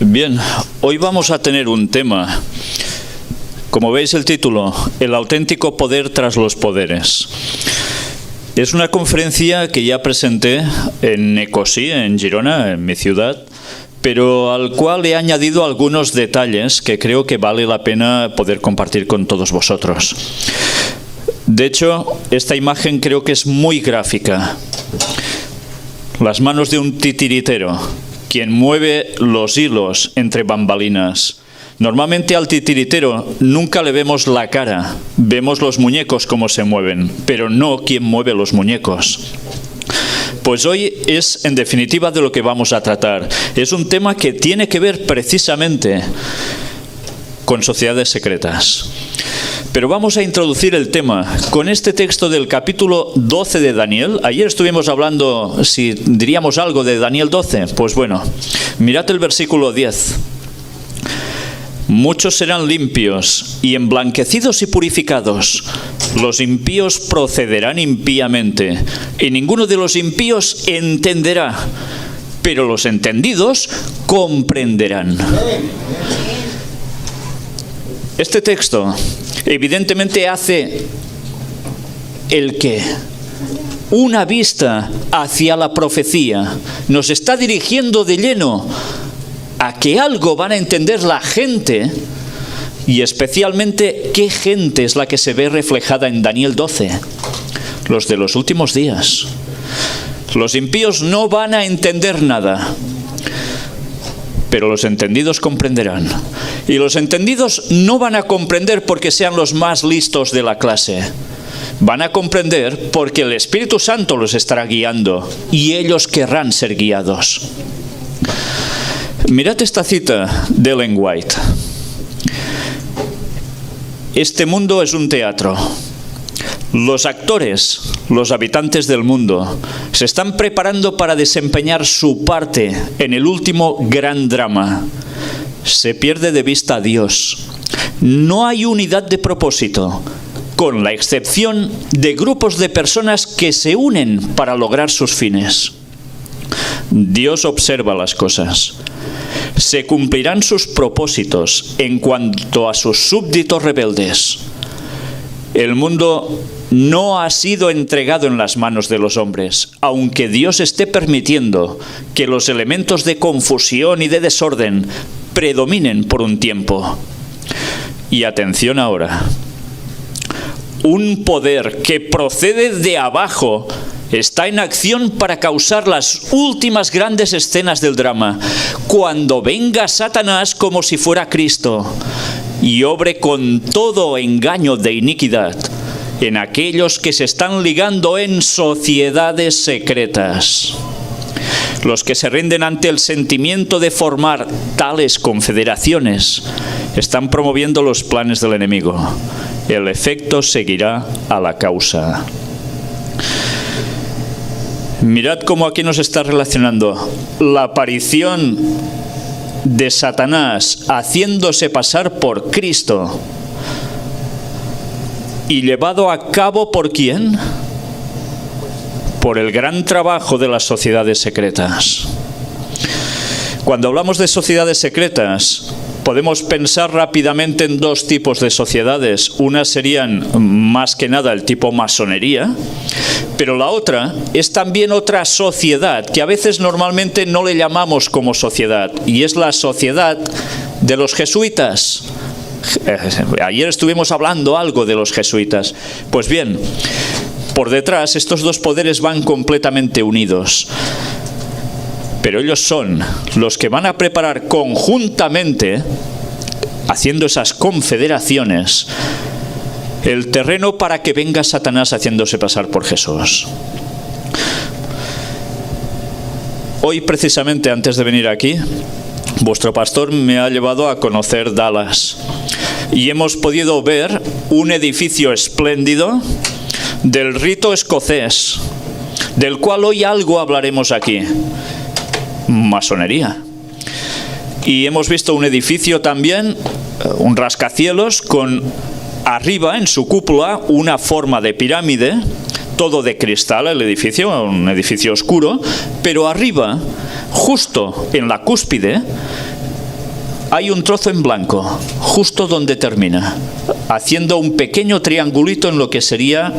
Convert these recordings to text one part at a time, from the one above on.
Bien, hoy vamos a tener un tema. Como veis el título, el auténtico poder tras los poderes. Es una conferencia que ya presenté en Ecosí, en Girona, en mi ciudad, pero al cual he añadido algunos detalles que creo que vale la pena poder compartir con todos vosotros. De hecho, esta imagen creo que es muy gráfica. Las manos de un titiritero, quien mueve los hilos entre bambalinas. Normalmente al titiritero nunca le vemos la cara, vemos los muñecos cómo se mueven, pero no quién mueve los muñecos. Pues hoy es, en definitiva, de lo que vamos a tratar. Es un tema que tiene que ver precisamente con sociedades secretas. Pero vamos a introducir el tema con este texto del capítulo 12 de Daniel. Ayer estuvimos hablando, si diríamos algo de Daniel 12, pues bueno, mirad el versículo 10. Muchos serán limpios y emblanquecidos y purificados. Los impíos procederán impíamente, y ninguno de los impíos entenderá, pero los entendidos comprenderán. Este texto evidentemente hace una vista hacia la profecía. Nos está dirigiendo de lleno a que algo van a entender la gente, y especialmente qué gente es la que se ve reflejada en Daniel 12, los de los últimos días. Los impíos no van a entender nada, pero los entendidos comprenderán. Y los entendidos no van a comprender porque sean los más listos de la clase. Van a comprender porque el Espíritu Santo los estará guiando y ellos querrán ser guiados. Mirad esta cita de Ellen White. Este mundo es un teatro. Los actores, los habitantes del mundo, se están preparando para desempeñar su parte en el último gran drama. Se pierde de vista a Dios. No hay unidad de propósito, con la excepción de grupos de personas que se unen para lograr sus fines. Dios observa las cosas. Se cumplirán sus propósitos en cuanto a sus súbditos rebeldes. El mundo no ha sido entregado en las manos de los hombres, aunque Dios esté permitiendo que los elementos de confusión y de desorden predominen por un tiempo. Y atención ahora, un poder que procede de abajo está en acción para causar las últimas grandes escenas del drama, cuando venga Satanás como si fuera Cristo y obre con todo engaño de iniquidad en aquellos que se están ligando en sociedades secretas. Los que se rinden ante el sentimiento de formar tales confederaciones están promoviendo los planes del enemigo. El efecto seguirá a la causa. Mirad cómo aquí nos está relacionando la aparición de Satanás haciéndose pasar por Cristo y llevado a cabo ¿por quién? Por el gran trabajo de las sociedades secretas. Cuando hablamos de sociedades secretas, podemos pensar rápidamente en dos tipos de sociedades. Una serían más que nada el tipo masonería, pero la otra es también otra sociedad que a veces normalmente no le llamamos como sociedad, y es la sociedad de los jesuitas. Ayer estuvimos hablando algo de los jesuitas. Pues bien, por detrás estos dos poderes van completamente unidos. Pero ellos son los que van a preparar conjuntamente, haciendo esas confederaciones, el terreno para que venga Satanás haciéndose pasar por Jesús. Hoy, precisamente antes de venir aquí, vuestro pastor me ha llevado a conocer Dallas y hemos podido ver un edificio espléndido del rito escocés, del cual hoy algo hablaremos aquí. Masonería. Y hemos visto un edificio también, un rascacielos con arriba en su cúpula una forma de pirámide, todo de cristal el edificio, un edificio oscuro, pero arriba, justo en la cúspide, hay un trozo en blanco, justo donde termina, haciendo un pequeño triangulito en lo que sería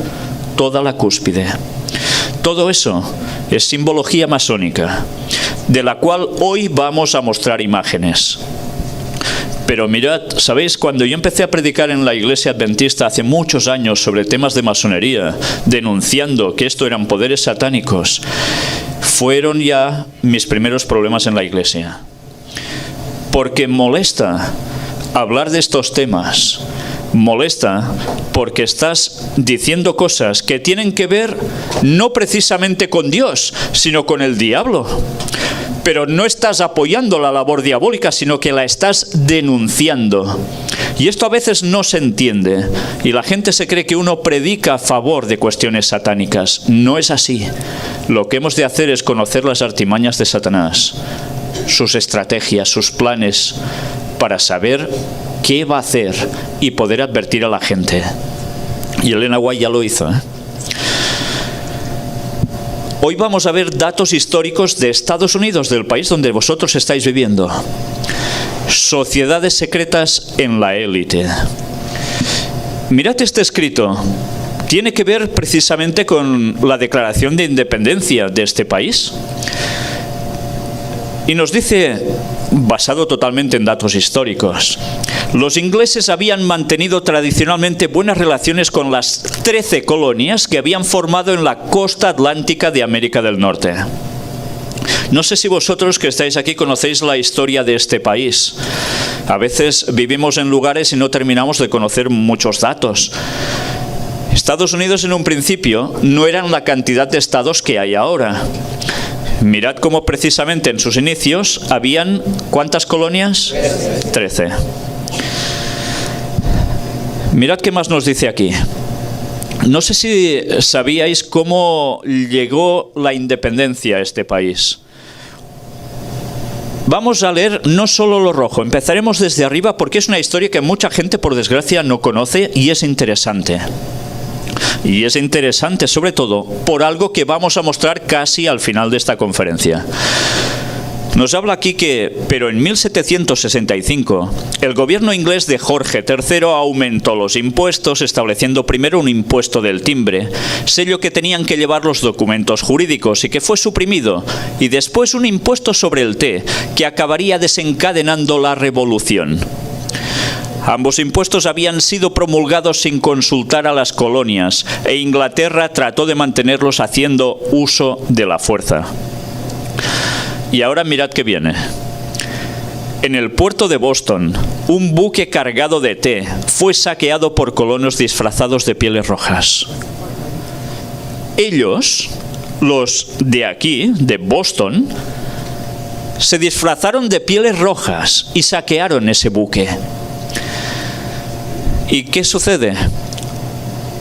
toda la cúspide. Todo eso es simbología masónica, de la cual hoy vamos a mostrar imágenes. Pero mirad, ¿sabéis? Cuando yo empecé a predicar en la iglesia adventista hace muchos años sobre temas de masonería, denunciando que esto eran poderes satánicos, fueron ya mis primeros problemas en la iglesia. Porque molesta hablar de estos temas, molesta porque estás diciendo cosas que tienen que ver no precisamente con Dios, sino con el diablo. Pero no estás apoyando la labor diabólica, sino que la estás denunciando. Y esto a veces no se entiende. Y la gente se cree que uno predica a favor de cuestiones satánicas. No es así. Lo que hemos de hacer es conocer las artimañas de Satanás, sus estrategias, sus planes, para saber qué va a hacer y poder advertir a la gente. Y Elena White ya lo hizo, ¿eh? Hoy vamos a ver datos históricos de Estados Unidos, del país donde vosotros estáis viviendo. Sociedades secretas en la élite. Mirad este escrito. Tiene que ver precisamente con la declaración de independencia de este país. Y nos dice, basado totalmente en datos históricos, los ingleses habían mantenido tradicionalmente buenas relaciones con las 13 colonias que habían formado en la costa atlántica de América del Norte. No sé si vosotros que estáis aquí conocéis la historia de este país. A veces vivimos en lugares y no terminamos de conocer muchos datos. Estados Unidos en un principio no eran la cantidad de estados que hay ahora. Mirad cómo precisamente en sus inicios habían, ¿cuántas colonias? 13. Mirad qué más nos dice aquí. No sé si sabíais cómo llegó la independencia a este país. Vamos a leer no solo lo rojo, empezaremos desde arriba porque es una historia que mucha gente por desgracia no conoce y es interesante. Y es interesante sobre todo por algo que vamos a mostrar casi al final de esta conferencia. Nos habla aquí que, pero en 1765, el gobierno inglés de Jorge III aumentó los impuestos, estableciendo primero un impuesto del timbre, sello que tenían que llevar los documentos jurídicos y que fue suprimido, y después un impuesto sobre el té, que acabaría desencadenando la revolución. Ambos impuestos habían sido promulgados sin consultar a las colonias, e Inglaterra trató de mantenerlos haciendo uso de la fuerza. Y ahora mirad qué viene. En el puerto de Boston, un buque cargado de té fue saqueado por colonos disfrazados de pieles rojas. Ellos, los de aquí, de Boston, se disfrazaron de pieles rojas y saquearon ese buque. ¿Y qué sucede?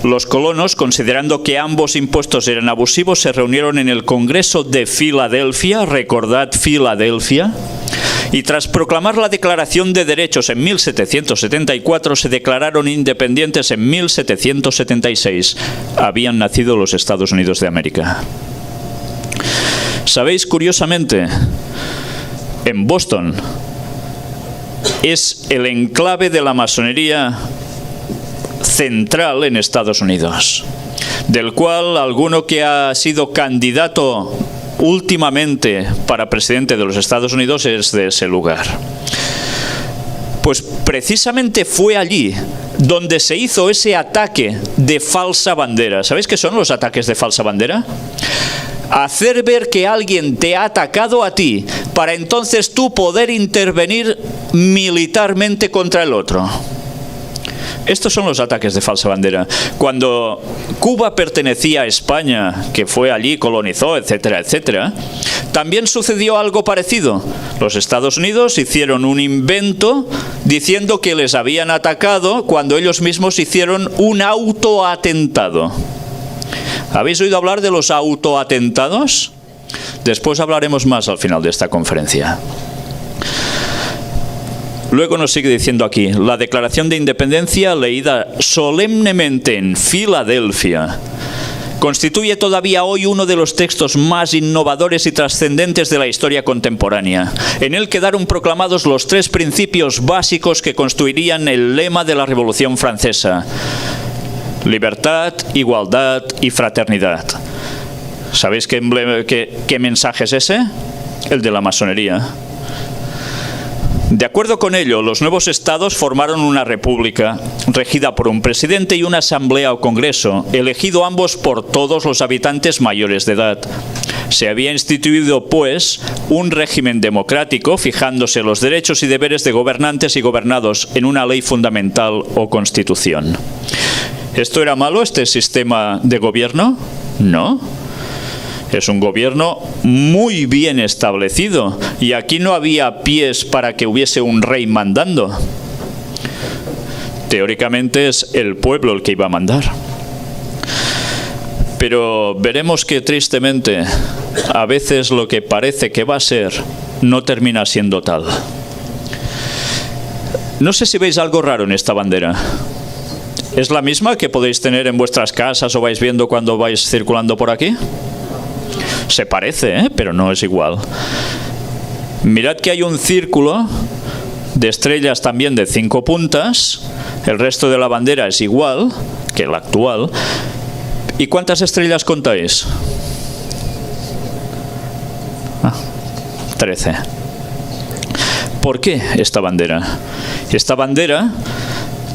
Los colonos, considerando que ambos impuestos eran abusivos, se reunieron en el Congreso de Filadelfia, recordad Filadelfia, y tras proclamar la Declaración de Derechos en 1774, se declararon independientes en 1776. Habían nacido los Estados Unidos de América. ¿Sabéis? Curiosamente, en Boston es el enclave de la masonería central en Estados Unidos, del cual alguno que ha sido candidato últimamente para presidente de los Estados Unidos es de ese lugar. Pues precisamente fue allí donde se hizo ese ataque de falsa bandera. ¿Sabéis qué son los ataques de falsa bandera? Hacer ver que alguien te ha atacado a ti para entonces tú poder intervenir militarmente contra el otro. Estos son los ataques de falsa bandera. Cuando Cuba pertenecía a España, que fue allí, colonizó, etcétera, etcétera, también sucedió algo parecido. Los Estados Unidos hicieron un invento diciendo que les habían atacado cuando ellos mismos hicieron un autoatentado. ¿Habéis oído hablar de los autoatentados? Después hablaremos más al final de esta conferencia. Luego nos sigue diciendo aquí, la Declaración de Independencia leída solemnemente en Filadelfia constituye todavía hoy uno de los textos más innovadores y trascendentes de la historia contemporánea. En él quedaron proclamados los 3 principios básicos que constituirían el lema de la Revolución Francesa: libertad, igualdad y fraternidad. ¿Sabéis qué mensaje es ese? El de la masonería. De acuerdo con ello, los nuevos estados formaron una república regida por un presidente y una asamblea o congreso, elegido ambos por todos los habitantes mayores de edad. Se había instituido, pues, un régimen democrático, fijándose los derechos y deberes de gobernantes y gobernados en una ley fundamental o constitución. ¿Esto era malo, este sistema de gobierno? No. Es un gobierno muy bien establecido y aquí no había pies para que hubiese un rey mandando. Teóricamente es el pueblo el que iba a mandar. Pero veremos que tristemente a veces lo que parece que va a ser no termina siendo tal. No sé si veis algo raro en esta bandera. ¿Es la misma que podéis tener en vuestras casas o vais viendo cuando vais circulando por aquí? Se parece, pero no es igual. Mirad que hay un círculo de estrellas también de 5 puntas. El resto de la bandera es igual que la actual. ¿Y cuántas estrellas contáis? 13. ¿Por qué esta bandera? Esta bandera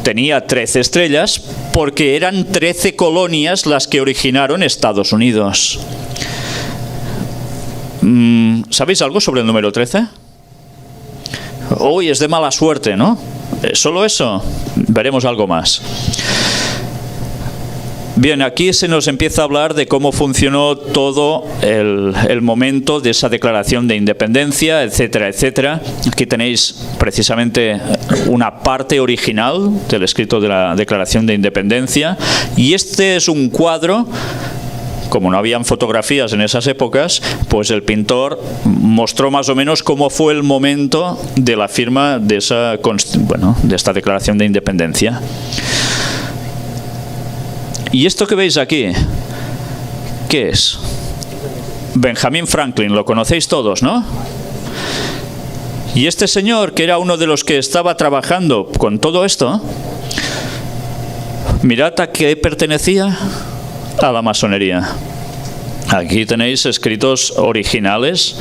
tenía 13 estrellas porque eran 13 colonias las que originaron Estados Unidos. ¿Sabéis algo sobre el número 13? Uy, es de mala suerte, ¿no? ¿Solo eso? Veremos algo más. Bien, aquí se nos empieza a hablar de cómo funcionó todo el momento de esa declaración de independencia, etcétera, etcétera. Aquí tenéis precisamente una parte original del escrito de la declaración de independencia. Y este es un cuadro. Como no habían fotografías en esas épocas, pues el pintor mostró más o menos cómo fue el momento de la firma de esta declaración de independencia. ¿Y esto que veis aquí? ¿Qué es? Benjamin Franklin, lo conocéis todos, ¿no? Y este señor, que era uno de los que estaba trabajando con todo esto, mirad a qué pertenecía. A la masonería. Aquí tenéis escritos originales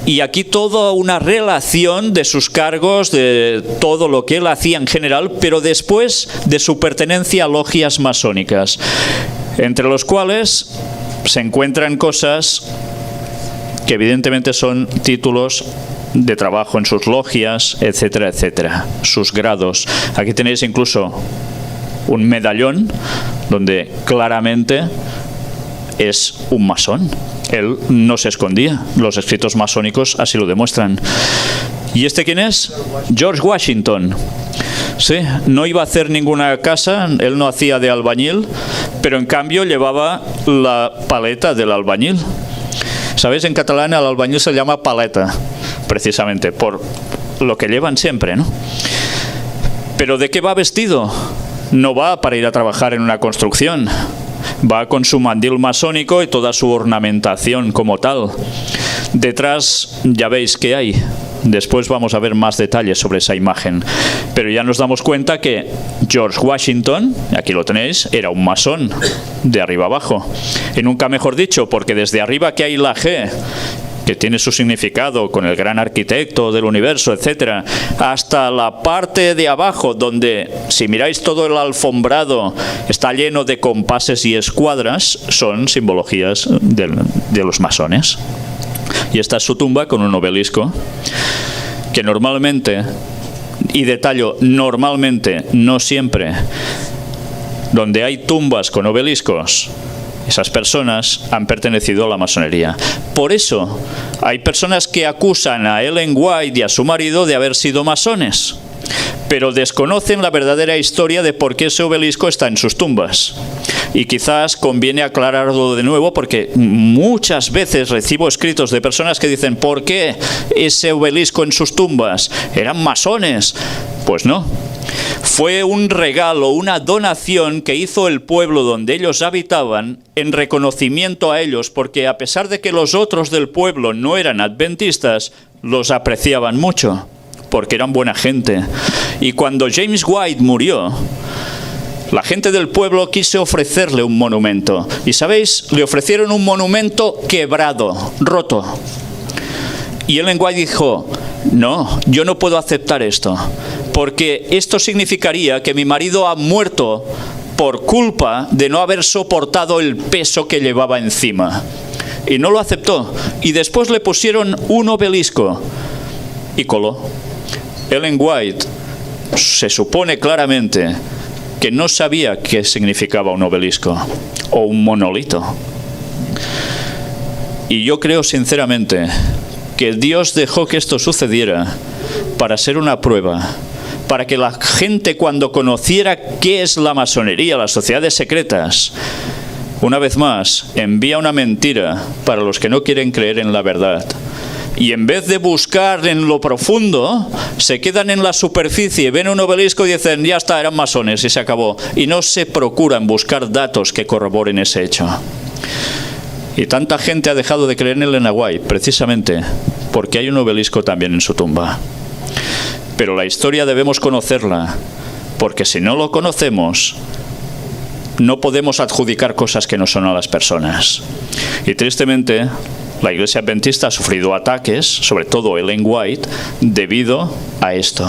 y aquí toda una relación de sus cargos, de todo lo que él hacía en general, pero después de su pertenencia a logias masónicas, entre los cuales se encuentran cosas que evidentemente son títulos de trabajo en sus logias, etcétera, etcétera, sus grados. Aquí tenéis incluso un medallón donde claramente es un masón. Él no se escondía. Los escritos masónicos así lo demuestran. ¿Y este quién es? George Washington. Sí, no iba a hacer ninguna casa, él no hacía de albañil, pero en cambio llevaba la paleta del albañil. ¿Sabéis? En catalán al albañil se llama paleta, precisamente por lo que llevan siempre, ¿no? ¿Pero de qué va vestido? No va para ir a trabajar en una construcción, va con su mandil masónico y toda su ornamentación como tal. Detrás ya veis que hay. Después vamos a ver más detalles sobre esa imagen. Pero ya nos damos cuenta que George Washington, aquí lo tenéis, era un masón de arriba abajo. Y nunca mejor dicho, porque desde arriba que hay la G, que tiene su significado con el gran arquitecto del universo, etcétera, hasta la parte de abajo, donde, si miráis todo el alfombrado, está lleno de compases y escuadras, son simbologías de los masones. Y esta es su tumba con un obelisco, que normalmente, y detallo, normalmente, no siempre, donde hay tumbas con obeliscos, esas personas han pertenecido a la masonería. Por eso hay personas que acusan a Ellen White y a su marido de haber sido masones, pero desconocen la verdadera historia de por qué ese obelisco está en sus tumbas. Y quizás conviene aclararlo de nuevo, porque muchas veces recibo escritos de personas que dicen: ¿por qué ese obelisco en sus tumbas? ¿Eran masones? Pues no. Fue un regalo, una donación que hizo el pueblo donde ellos habitaban en reconocimiento a ellos, porque a pesar de que los otros del pueblo no eran adventistas, los apreciaban mucho, porque eran buena gente. Y cuando James White murió, la gente del pueblo quiso ofrecerle un monumento. Y ¿sabéis? Le ofrecieron un monumento quebrado, roto. Y Ellen White dijo: no, yo no puedo aceptar esto, porque esto significaría que mi marido ha muerto por culpa de no haber soportado el peso que llevaba encima. Y no lo aceptó. Y después le pusieron un obelisco y coló. Ellen White se supone claramente que no sabía qué significaba un obelisco o un monolito. Y yo creo sinceramente que Dios dejó que esto sucediera para ser una prueba, para que la gente, cuando conociera qué es la masonería, las sociedades secretas, una vez más envía una mentira para los que no quieren creer en la verdad. Y en vez de buscar en lo profundo, se quedan en la superficie, ven un obelisco y dicen: ya está, eran masones y se acabó. Y no se procuran buscar datos que corroboren ese hecho. Y tanta gente ha dejado de creer en Ellen White precisamente porque hay un obelisco también en su tumba. Pero la historia debemos conocerla, porque si no lo conocemos, no podemos adjudicar cosas que no son a las personas. Y tristemente, la Iglesia Adventista ha sufrido ataques, sobre todo Ellen White, debido a esto.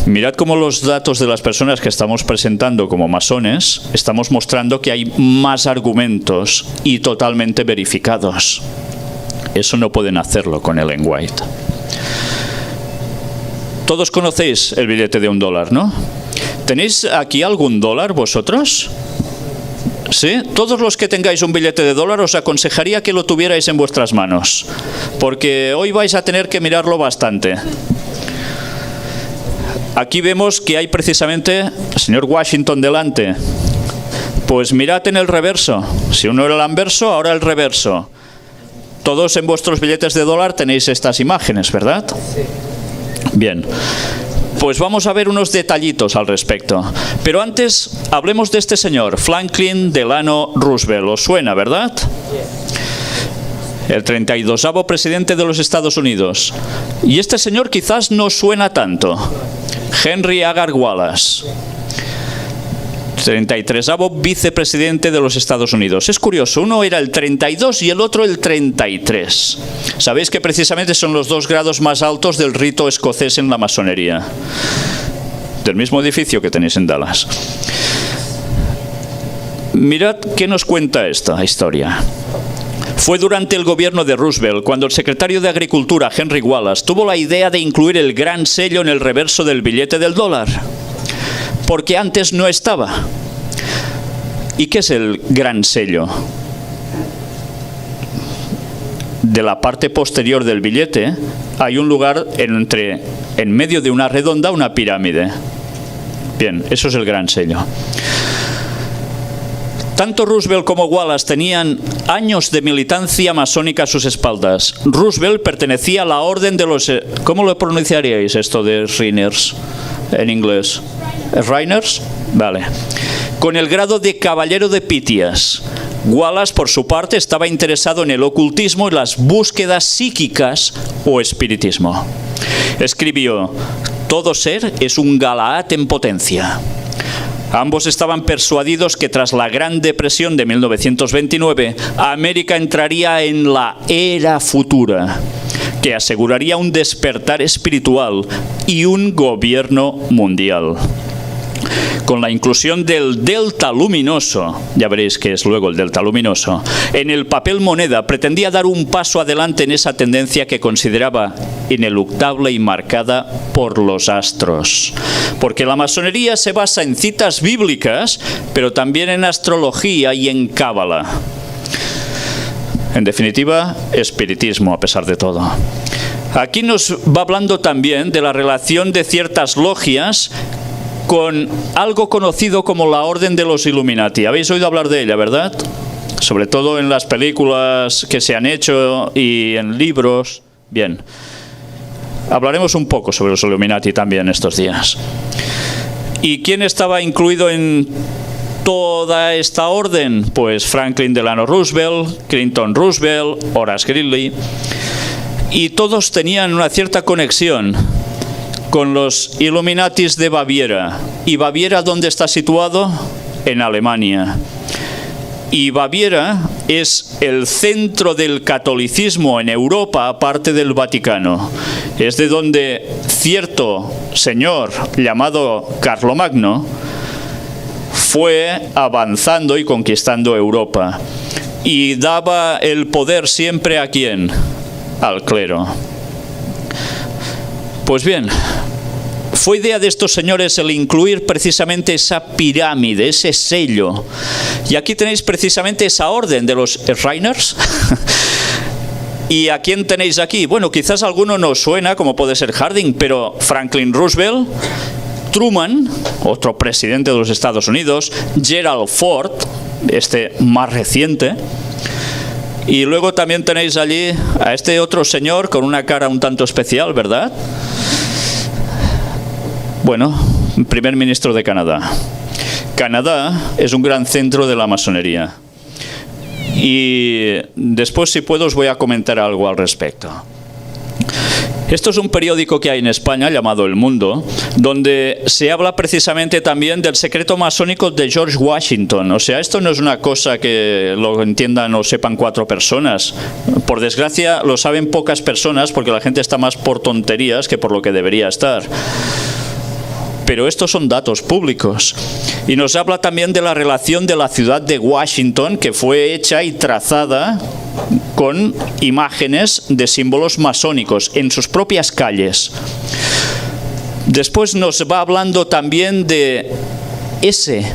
Mirad cómo los datos de las personas que estamos presentando como masones, estamos mostrando que hay más argumentos y totalmente verificados. Eso no pueden hacerlo con Ellen White. Todos conocéis el billete de $1, ¿no? ¿Tenéis aquí algún dólar vosotros? ¿Sí? Todos los que tengáis un billete de $1 os aconsejaría que lo tuvierais en vuestras manos, porque hoy vais a tener que mirarlo bastante. Aquí vemos que hay precisamente el señor Washington delante. Pues mirad en el reverso. Si uno era el anverso, ahora el reverso. Todos en vuestros billetes de $1 tenéis estas imágenes, ¿verdad? Sí. Bien. Pues vamos a ver unos detallitos al respecto. Pero antes, hablemos de este señor, Franklin Delano Roosevelt. ¿Os suena, verdad? El 32º presidente de los Estados Unidos. Y este señor quizás no suena tanto. Henry Agar Wallace, 33º vicepresidente de los Estados Unidos. Es curioso, uno era el 32 y el otro el 33. Sabéis que precisamente son los dos grados más altos del rito escocés en la masonería, del mismo edificio que tenéis en Dallas. Mirad qué nos cuenta esta historia. Fue durante el gobierno de Roosevelt cuando el secretario de Agricultura, Henry Wallace, tuvo la idea de incluir el gran sello en el reverso del billete del $1, porque antes no estaba. ¿Y qué es el gran sello? De la parte posterior del billete hay un lugar en medio de una redonda, una pirámide. Bien, eso es el gran sello. Tanto Roosevelt como Wallace tenían años de militancia masónica a sus espaldas. Roosevelt pertenecía a la orden de los... ¿Cómo lo pronunciaríais esto de Reiners en inglés? ¿Reiners? Vale. Con el grado de caballero de Pythias. Wallace, por su parte, estaba interesado en el ocultismo y las búsquedas psíquicas o espiritismo. Escribió: todo ser es un Galaad en potencia. Ambos estaban persuadidos que tras la Gran Depresión de 1929, América entraría en la era futura, que aseguraría un despertar espiritual y un gobierno mundial. Con la inclusión del delta luminoso, ya veréis qué es luego el delta luminoso, en el papel moneda, pretendía dar un paso adelante en esa tendencia que consideraba ineluctable y marcada por los astros. Porque la masonería se basa en citas bíblicas, pero también en astrología y en cábala. En definitiva, espiritismo a pesar de todo. Aquí nos va hablando también de la relación de ciertas logias con algo conocido como la Orden de los Illuminati. Habéis oído hablar de ella, ¿verdad? Sobre todo en las películas que se han hecho y en libros. Bien. Hablaremos un poco sobre los Illuminati también estos días. ¿Y quién estaba incluido en toda esta orden? Pues Franklin Delano Roosevelt, Clinton Roosevelt, Horace Greeley. Y todos tenían una cierta conexión con los Illuminatis de Baviera. ¿Y Baviera dónde está situado? En Alemania. Y Baviera es el centro del catolicismo en Europa, aparte del Vaticano. Es de donde cierto señor llamado Carlomagno fue avanzando y conquistando Europa. Y daba el poder siempre ¿a quién? Al clero. Pues bien, fue idea de estos señores el incluir precisamente esa pirámide, ese sello. Y aquí tenéis precisamente esa orden de los Reiners. ¿Y a quién tenéis aquí? Bueno, quizás alguno nos suena, como puede ser Harding, pero Franklin Roosevelt, Truman, otro presidente de los Estados Unidos, Gerald Ford, este más reciente. Y luego también tenéis allí a este otro señor con una cara un tanto especial, ¿verdad? Bueno, primer ministro de Canadá. Canadá es un gran centro de la masonería. Y después, si puedo, os voy a comentar algo al respecto. Esto es un periódico que hay en España llamado El Mundo, donde se habla precisamente también del secreto masónico de George Washington. O sea, esto no es una cosa que lo entiendan o sepan 4 personas. Por desgracia, lo saben pocas personas porque la gente está más por tonterías que por lo que debería estar. Pero estos son datos públicos. Y nos habla también de la relación de la ciudad de Washington, que fue hecha y trazada con imágenes de símbolos masónicos en sus propias calles. Después nos va hablando también de ese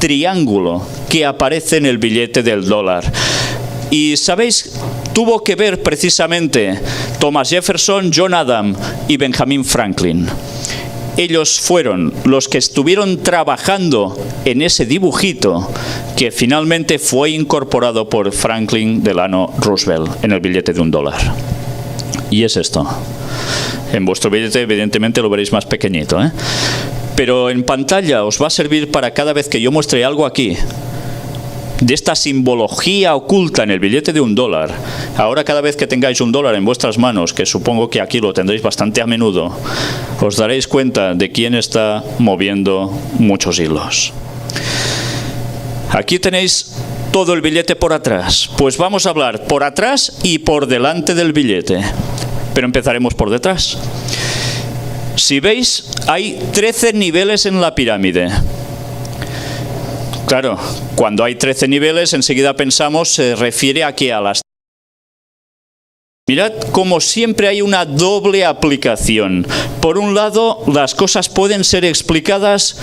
triángulo que aparece en el billete del dólar. Y sabéis, tuvo que ver precisamente Thomas Jefferson, John Adams y Benjamin Franklin. Ellos fueron los que estuvieron trabajando en ese dibujito que finalmente fue incorporado por Franklin Delano Roosevelt en el billete de $1. Y es esto. En vuestro billete evidentemente lo veréis más pequeñito, ¿eh? Pero en pantalla os va a servir para cada vez que yo muestre algo aquí de esta simbología oculta en el billete de $1. Ahora cada vez que tengáis $1 en vuestras manos, que supongo que aquí lo tendréis bastante a menudo, os daréis cuenta de quién está moviendo muchos hilos. Aquí tenéis todo el billete por atrás. Pues vamos a hablar por atrás y por delante del billete. Pero empezaremos por detrás. Si veis, hay 13 niveles en la pirámide. Claro, cuando hay 13 niveles, enseguida pensamos, se refiere a que a las... Mirad, como siempre hay una doble aplicación. Por un lado, las cosas pueden ser explicadas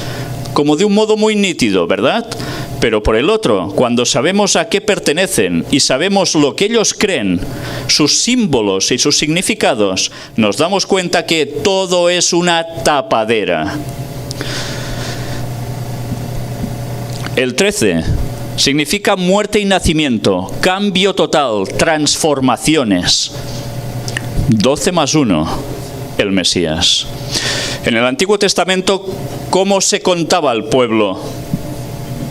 como de un modo muy nítido, ¿verdad? Pero por el otro, cuando sabemos a qué pertenecen y sabemos lo que ellos creen, sus símbolos y sus significados, nos damos cuenta que todo es una tapadera. El 13 significa muerte y nacimiento, cambio total, transformaciones. 12 más 1, el Mesías. En el Antiguo Testamento, ¿cómo se contaba al pueblo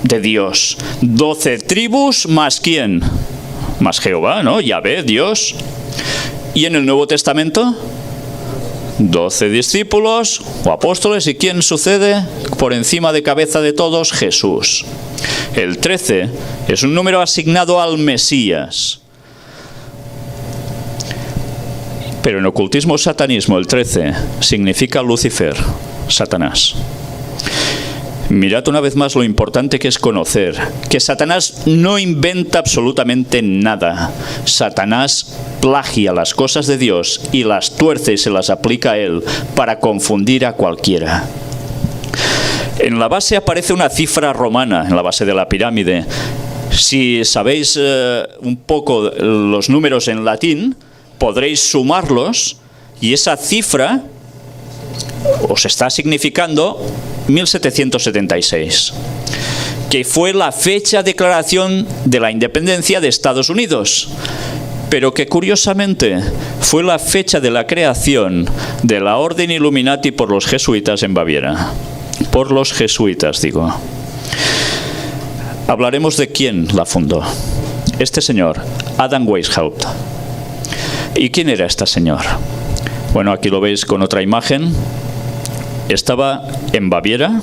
de Dios? 12 tribus más ¿quién? Más Jehová, ¿no? Yahvé, Dios. ¿Y en el Nuevo Testamento? 12 discípulos o apóstoles. ¿Y quién sucede por encima de cabeza de todos? Jesús. El 13 es un número asignado al Mesías. Pero en ocultismo satanismo el 13 significa Lucifer, Satanás. Mirad una vez más lo importante que es conocer que Satanás no inventa absolutamente nada. Satanás plagia las cosas de Dios y las tuerce y se las aplica a él para confundir a cualquiera. En la base aparece una cifra romana, en la base de la pirámide. Si sabéis un poco los números en latín, podréis sumarlos y esa cifra os está significando 1776, que fue la fecha de declaración de la independencia de Estados Unidos. pero que curiosamente fue la fecha de la creación de la Orden Illuminati por los jesuitas en Baviera. Por los jesuitas, digo. Hablaremos de quién la fundó. Este señor, Adam Weishaupt. ¿Y quién era este señor? Bueno, aquí lo veis con otra imagen. Estaba en Baviera.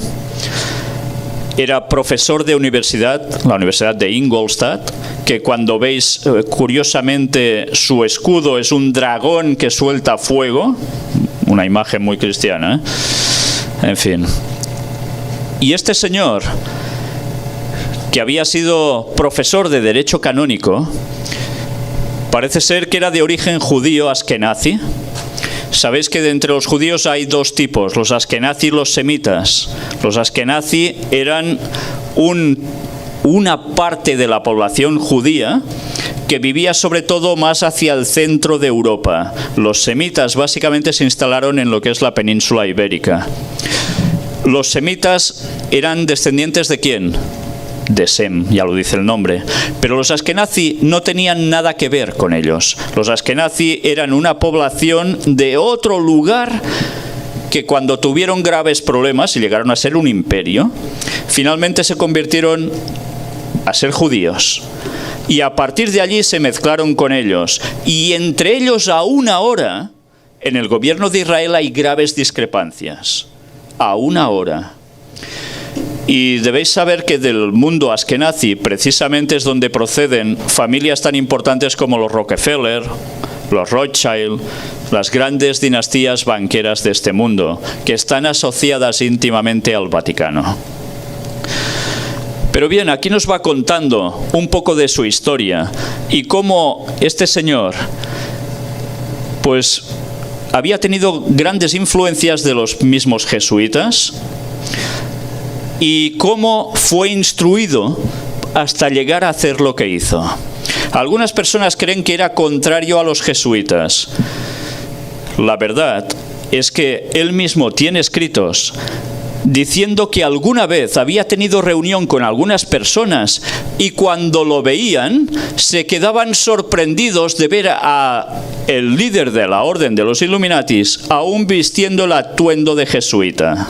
Era profesor de universidad, la Universidad de Ingolstadt, que cuando veis, curiosamente, su escudo es un dragón que suelta fuego. Una imagen muy cristiana, ¿eh? En fin. Y este señor, que había sido profesor de Derecho Canónico, parece ser que era de origen judío askenazi. Sabéis que de entre los judíos hay dos tipos, los askenazi y los semitas. Los askenazi eran una parte de la población judía que vivía sobre todo más hacia el centro de Europa. Los semitas básicamente se instalaron en lo que es la península ibérica. Los semitas eran descendientes ¿de quién? De Sem, ya lo dice el nombre. Pero los askenazi no tenían nada que ver con ellos. Los askenazi eran una población de otro lugar que cuando tuvieron graves problemas y llegaron a ser un imperio, finalmente se convirtieron a ser judíos. Y a partir de allí se mezclaron con ellos. Y entre ellos aún ahora, en el gobierno de Israel hay graves discrepancias. Aún ahora. Y debéis saber que del mundo askenazi precisamente es donde proceden familias tan importantes como los Rockefeller, los Rothschild, las grandes dinastías banqueras de este mundo, que están asociadas íntimamente al Vaticano. Pero bien, aquí nos va contando un poco de su historia y cómo este señor, pues, había tenido grandes influencias de los mismos jesuitas, y cómo fue instruido hasta llegar a hacer lo que hizo. Algunas personas creen que era contrario a los jesuitas. La verdad es que él mismo tiene escritos diciendo que alguna vez había tenido reunión con algunas personas y cuando lo veían se quedaban sorprendidos de ver a el líder de la orden de los Illuminatis aún vistiendo el atuendo de jesuita.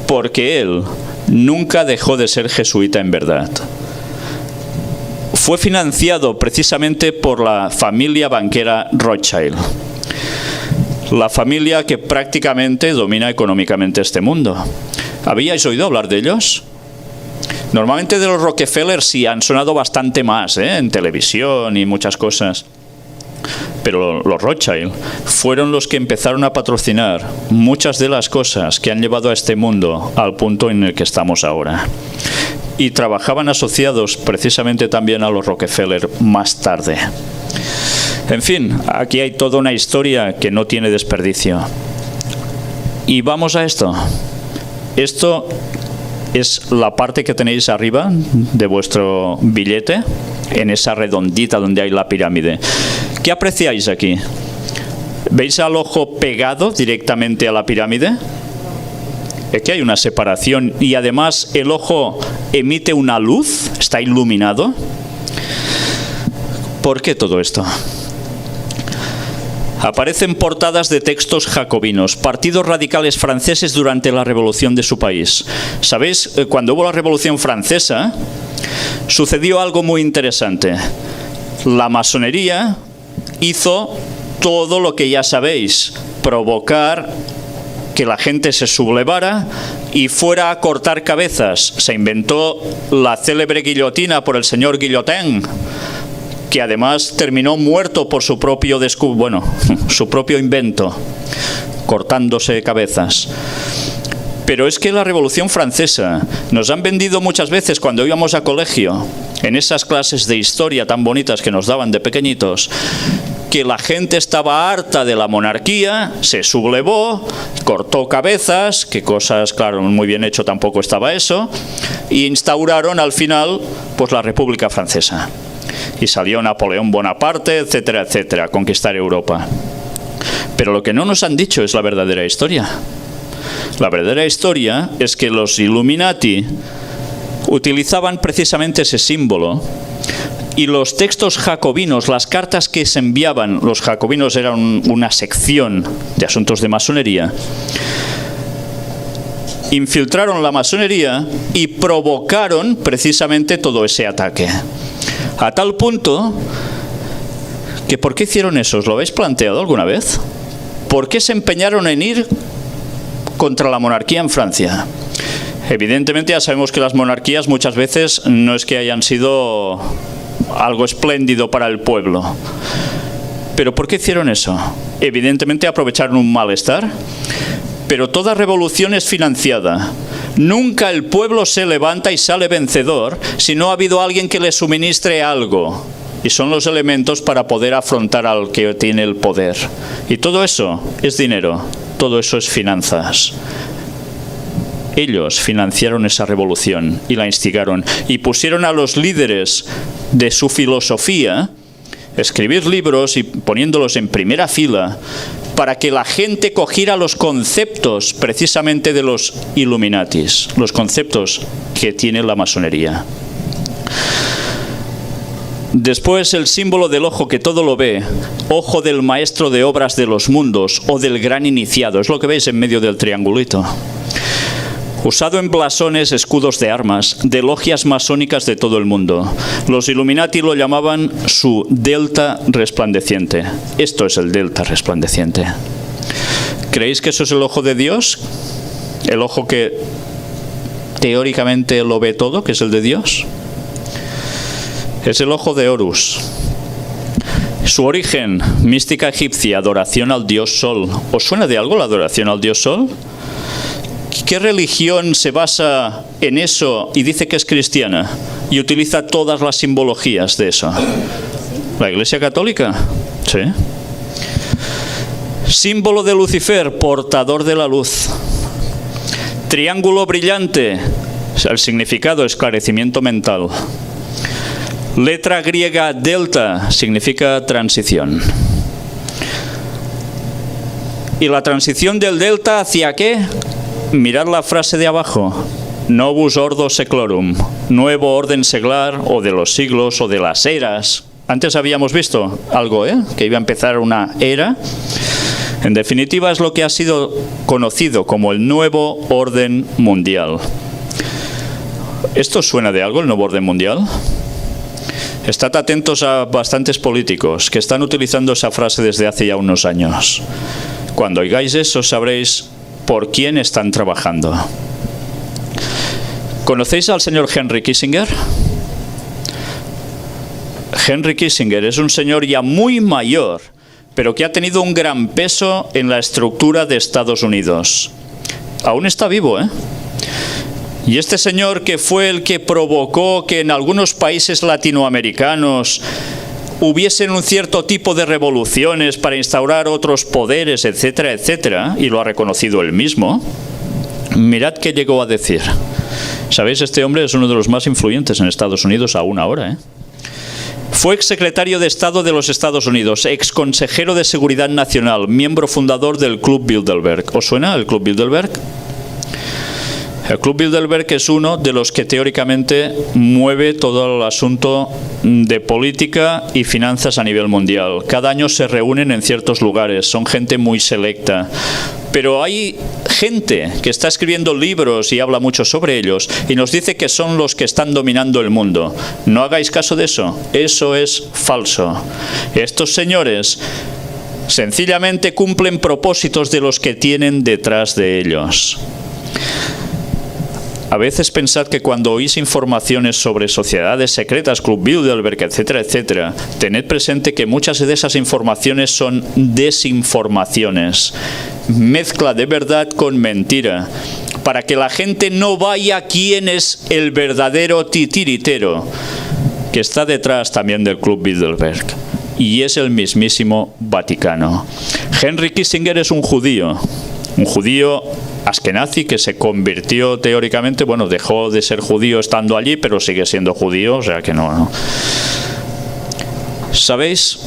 Porque él nunca dejó de ser jesuita en verdad. Fue financiado precisamente por la familia banquera Rothschild. La familia que prácticamente domina económicamente este mundo. ¿Habíais oído hablar de ellos? Normalmente de los Rockefeller sí han sonado bastante más, en televisión y muchas cosas. Pero los Rothschild fueron los que empezaron a patrocinar muchas de las cosas que han llevado a este mundo al punto en el que estamos ahora. Y trabajaban asociados precisamente también a los Rockefeller más tarde. En fin, aquí hay toda una historia que no tiene desperdicio. Y vamos a esto. Esto es la parte que tenéis arriba de vuestro billete, en esa redondita donde hay la pirámide. ¿Qué apreciáis aquí? ¿Veis al ojo pegado directamente a la pirámide? Aquí hay una separación y además el ojo emite una luz, está iluminado. ¿Por qué todo esto? Aparecen portadas de textos jacobinos, partidos radicales franceses durante la revolución de su país. ¿Sabéis? Cuando hubo la Revolución Francesa, sucedió algo muy interesante. La masonería hizo todo lo que ya sabéis, provocar que la gente se sublevara y fuera a cortar cabezas. Se inventó la célebre guillotina por el señor Guillotin, que además terminó muerto por su propio su propio invento, cortándose cabezas. Pero es que la Revolución Francesa nos han vendido muchas veces cuando íbamos a colegio, en esas clases de historia tan bonitas que nos daban de pequeñitos, que la gente estaba harta de la monarquía, se sublevó, cortó cabezas, que cosas, claro, muy bien hecho tampoco estaba eso, e instauraron al final pues la República Francesa. Y salió Napoleón Bonaparte, etcétera, etcétera, a conquistar Europa. Pero lo que no nos han dicho es la verdadera historia. La verdadera historia es que los Illuminati utilizaban precisamente ese símbolo y los textos jacobinos, las cartas que se enviaban, los jacobinos eran una sección de asuntos de masonería, infiltraron la masonería y provocaron precisamente todo ese ataque. A tal punto que ¿por qué hicieron eso? ¿Os lo habéis planteado alguna vez? ¿Por qué se empeñaron en ir contra la monarquía en Francia? Evidentemente ya sabemos que las monarquías muchas veces no es que hayan sido algo espléndido para el pueblo. ¿Pero por qué hicieron eso? Evidentemente aprovecharon un malestar, pero toda revolución es financiada. Nunca el pueblo se levanta y sale vencedor si no ha habido alguien que le suministre algo. Y son los elementos para poder afrontar al que tiene el poder. Y todo eso es dinero, todo eso es finanzas. Ellos financiaron esa revolución y la instigaron y pusieron a los líderes de su filosofía escribir libros y poniéndolos en primera fila para que la gente cogiera los conceptos precisamente de los Illuminatis, los conceptos que tiene la masonería. Después el símbolo del ojo que todo lo ve, ojo del maestro de obras de los mundos o del gran iniciado, es lo que veis en medio del triangulito. Usado en blasones, escudos de armas, de logias masónicas de todo el mundo. Los Illuminati lo llamaban su delta resplandeciente. Esto es el delta resplandeciente. ¿Creéis que eso es el ojo de Dios? ¿El ojo que teóricamente lo ve todo, que es el de Dios? Es el ojo de Horus. Su origen, mística egipcia, adoración al dios Sol. ¿Os suena de algo la adoración al dios Sol? ¿Qué religión se basa en eso y dice que es cristiana y utiliza todas las simbologías de eso? ¿La Iglesia Católica? Sí. Símbolo de Lucifer, portador de la luz. Triángulo brillante, el significado, esclarecimiento mental. Letra griega delta, significa transición. ¿Y la transición del delta hacia qué? Mirad la frase de abajo. Novus ordo seclorum, nuevo orden seglar o de los siglos o de las eras. Antes habíamos visto algo, que iba a empezar una era. En definitiva es lo que ha sido conocido como el nuevo orden mundial. ¿Esto suena de algo, el nuevo orden mundial? Estad atentos a bastantes políticos que están utilizando esa frase desde hace ya unos años. Cuando oigáis eso sabréis por quién están trabajando. ¿Conocéis al señor Henry Kissinger? Henry Kissinger es un señor ya muy mayor, pero que ha tenido un gran peso en la estructura de Estados Unidos. Aún está vivo, Y este señor, que fue el que provocó que en algunos países latinoamericanos hubiesen un cierto tipo de revoluciones para instaurar otros poderes, etcétera, etcétera, y lo ha reconocido él mismo, mirad qué llegó a decir. ¿Sabéis? Este hombre es uno de los más influyentes en Estados Unidos aún ahora, Fue exsecretario de Estado de los Estados Unidos, exconsejero de Seguridad Nacional, miembro fundador del Club Bilderberg. ¿Os suena el Club Bilderberg? El Club Bilderberg es uno de los que teóricamente mueve todo el asunto de política y finanzas a nivel mundial. Cada año se reúnen en ciertos lugares, son gente muy selecta. Pero hay gente que está escribiendo libros y habla mucho sobre ellos y nos dice que son los que están dominando el mundo. No hagáis caso de eso, eso es falso. Estos señores sencillamente cumplen propósitos de los que tienen detrás de ellos. A veces pensad que cuando oís informaciones sobre sociedades secretas, Club Bilderberg, etcétera, etcétera, tened presente que muchas de esas informaciones son desinformaciones, mezcla de verdad con mentira, para que la gente no vaya a quién es el verdadero titiritero, que está detrás también del Club Bilderberg, y es el mismísimo Vaticano. Henry Kissinger es un judío askenazi que se convirtió teóricamente, dejó de ser judío estando allí, pero sigue siendo judío, o sea que no. ¿Sabéis?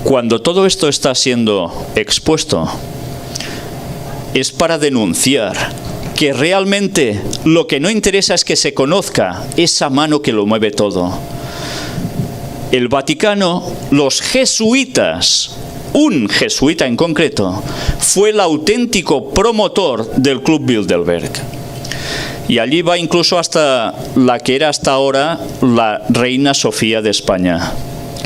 Cuando todo esto está siendo expuesto, es para denunciar que realmente lo que no interesa es que se conozca esa mano que lo mueve todo. el Vaticano, los jesuitas, un jesuita en concreto, fue el auténtico promotor del Club Bilderberg. Y allí va incluso hasta la que era hasta ahora la reina Sofía de España,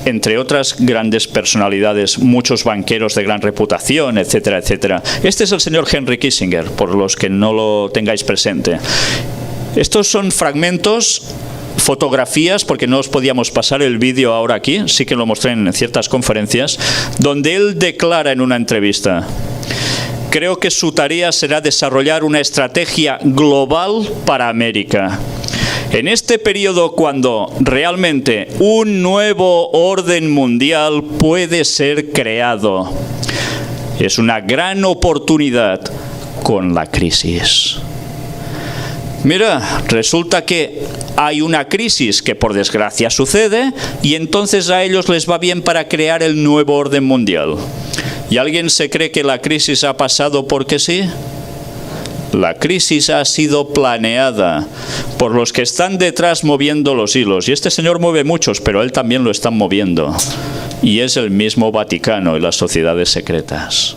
entre otras grandes personalidades, muchos banqueros de gran reputación, etcétera, etcétera. Este es el señor Henry Kissinger, por los que no lo tengáis presente. Estos son fragmentos, fotografías, porque no os podíamos pasar el vídeo ahora aquí, sí que lo mostré en ciertas conferencias, donde él declara en una entrevista: creo que su tarea será desarrollar una estrategia global para América. En este periodo, cuando realmente un nuevo orden mundial puede ser creado, es una gran oportunidad con la crisis. Mira, resulta que hay una crisis que por desgracia sucede y entonces a ellos les va bien para crear el nuevo orden mundial. ¿Y alguien se cree que la crisis ha pasado porque sí? La crisis ha sido planeada por los que están detrás moviendo los hilos. Y este señor mueve muchos, pero él también lo está moviendo. Y es el mismo Vaticano y las sociedades secretas.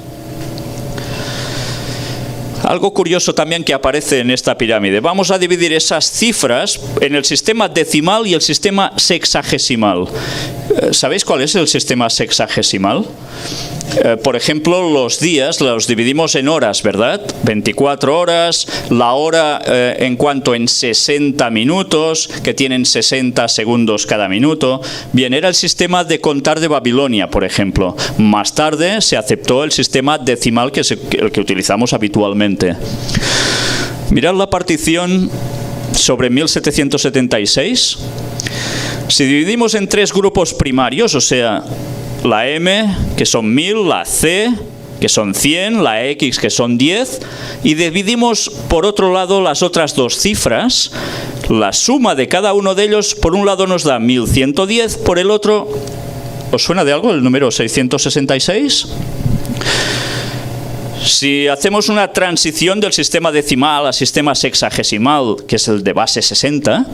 Algo curioso también que aparece en esta pirámide. Vamos a dividir esas cifras en el sistema decimal y el sistema sexagesimal. ¿Sabéis cuál es el sistema sexagesimal? Por ejemplo, los días los dividimos en horas, ¿verdad? 24 horas, la hora en cuanto en 60 minutos, que tienen 60 segundos cada minuto. Bien, era el sistema de contar de Babilonia, por ejemplo. Más tarde se aceptó el sistema decimal, que es el que utilizamos habitualmente. Mirad la partición sobre 1776. Si dividimos en tres grupos primarios, o sea, la M, que son 1000, la C, que son 100, la X, que son 10, y dividimos por otro lado las otras dos cifras, la suma de cada uno de ellos, por un lado nos da 1110, por el otro, ¿os suena de algo el número 666? Si hacemos una transición del sistema decimal al sistema sexagesimal, que es el de base 60,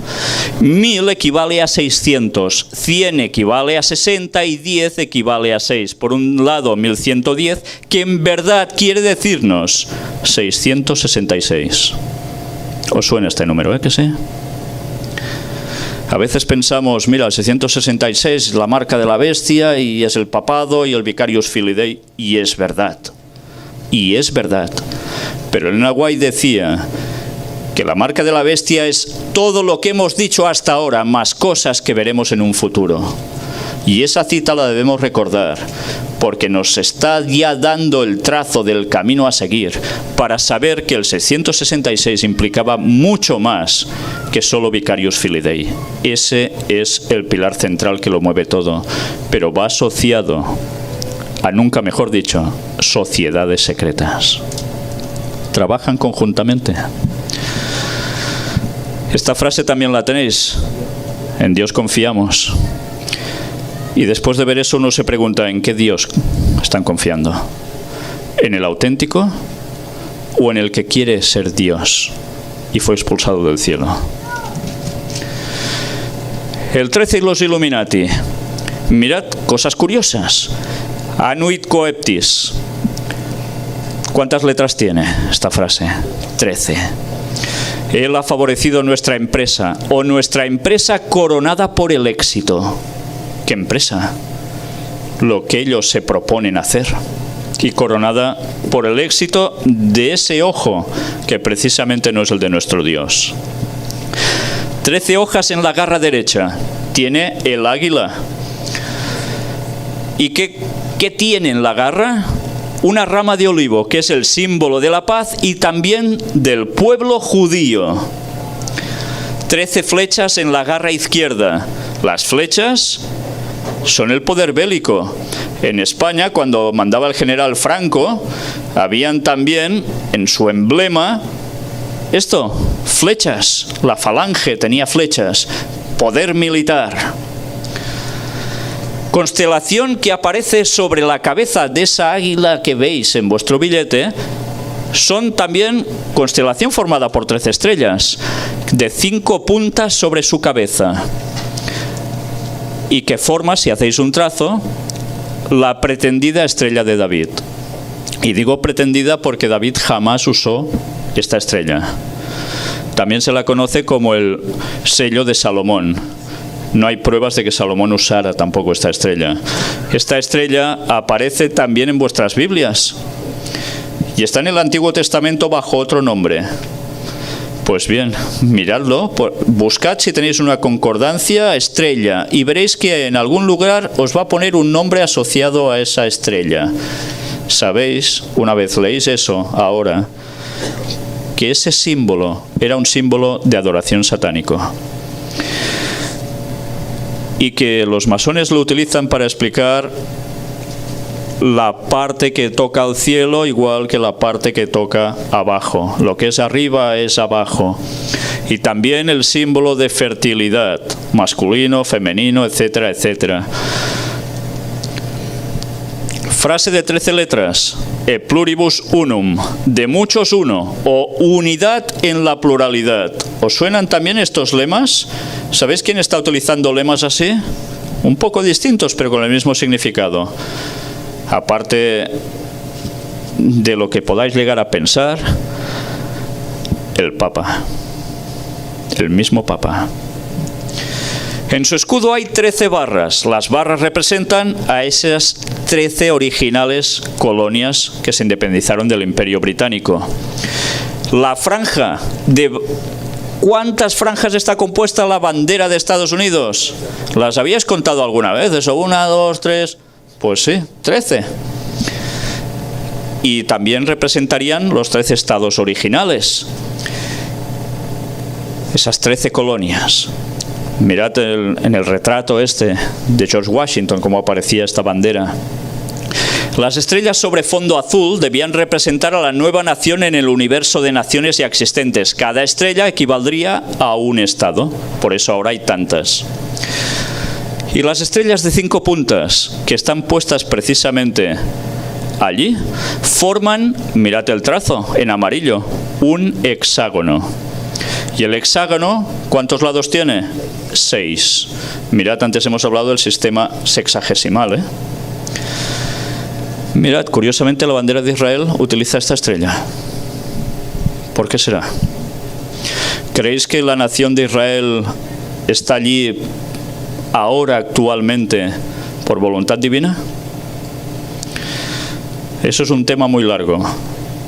1000 equivale a 600, 100 equivale a 60 y 10 equivale a 6. Por un lado 1110, que en verdad quiere decirnos 666. ¿Os suena este número, que sí? A veces pensamos, mira, el 666 es la marca de la bestia y es el papado y el Vicarius Filii Dei, y es verdad. Y es verdad, pero el Nahuay decía que la marca de la bestia es todo lo que hemos dicho hasta ahora, más cosas que veremos en un futuro. Y esa cita la debemos recordar, porque nos está ya dando el trazo del camino a seguir, para saber que el 666 implicaba mucho más que solo Vicarius Filii Dei. Ese es el pilar central que lo mueve todo, pero va asociado a, nunca mejor dicho, sociedades secretas. Trabajan conjuntamente. Esta frase también la tenéis. En Dios confiamos. Y después de ver eso uno se pregunta, ¿en qué Dios están confiando? ¿En el auténtico o en el que quiere ser Dios y fue expulsado del cielo? El 13 y los Illuminati. Mirad, cosas curiosas. Anuit coeptis. ¿Cuántas letras tiene esta frase? 13. Él ha favorecido nuestra empresa, o nuestra empresa coronada por el éxito. ¿Qué empresa? Lo que ellos se proponen hacer. Y coronada por el éxito de ese ojo, que precisamente no es el de nuestro Dios. 13 hojas en la garra derecha. Tiene el águila. ¿Y qué tiene en la garra? Una rama de olivo, que es el símbolo de la paz y también del pueblo judío. 13 flechas en la garra izquierda. Las flechas son el poder bélico. En España, cuando mandaba el general Franco, habían también en su emblema esto, flechas. La falange tenía flechas. Poder militar. Constelación que aparece sobre la cabeza de esa águila que veis en vuestro billete, son también constelación formada por 13 estrellas, de 5 puntas sobre su cabeza. y que forma, si hacéis un trazo, la pretendida estrella de David. Y digo pretendida porque David jamás usó esta estrella. También se la conoce como el sello de Salomón. No hay pruebas de que Salomón usara tampoco esta estrella. Esta estrella aparece también en vuestras Biblias y está en el Antiguo Testamento bajo otro nombre. Pues bien, miradlo, buscad si tenéis una concordancia, estrella, y veréis que en algún lugar os va a poner un nombre asociado a esa estrella. Sabéis, una vez leéis eso ahora, que ese símbolo era un símbolo de adoración satánico. Y que los masones lo utilizan para explicar la parte que toca al cielo igual que la parte que toca abajo. Lo que es arriba es abajo. Y también el símbolo de fertilidad, masculino, femenino, etcétera, etcétera. Frase de 13 letras, e pluribus unum, de muchos uno, o unidad en la pluralidad. ¿Os suenan también estos lemas? ¿Sabéis quién está utilizando lemas así? Un poco distintos, pero con el mismo significado. Aparte de lo que podáis llegar a pensar, el Papa, el mismo Papa. En su escudo hay 13 barras. Las barras representan a esas 13 originales colonias que se independizaron del Imperio Británico. La franja de... ¿Cuántas franjas está compuesta la bandera de Estados Unidos? ¿Las habíais contado alguna vez? ¿Eso? 1, 2, 3... Pues sí, 13. Y también representarían los 13 estados originales. Esas 13 colonias. Mirad en el retrato este de George Washington cómo aparecía esta bandera. Las estrellas sobre fondo azul debían representar a la nueva nación en el universo de naciones ya existentes. Cada estrella equivaldría a un estado. Por eso ahora hay tantas. Y las estrellas de 5 puntas, que están puestas precisamente allí, forman, mirad el trazo, en amarillo, un hexágono. Y el hexágono, ¿cuántos lados tiene? 6. Mirad, antes hemos hablado del sistema sexagesimal, Mirad, curiosamente la bandera de Israel utiliza esta estrella. ¿Por qué será? ¿Creéis que la nación de Israel está allí ahora, actualmente, por voluntad divina? Eso es un tema muy largo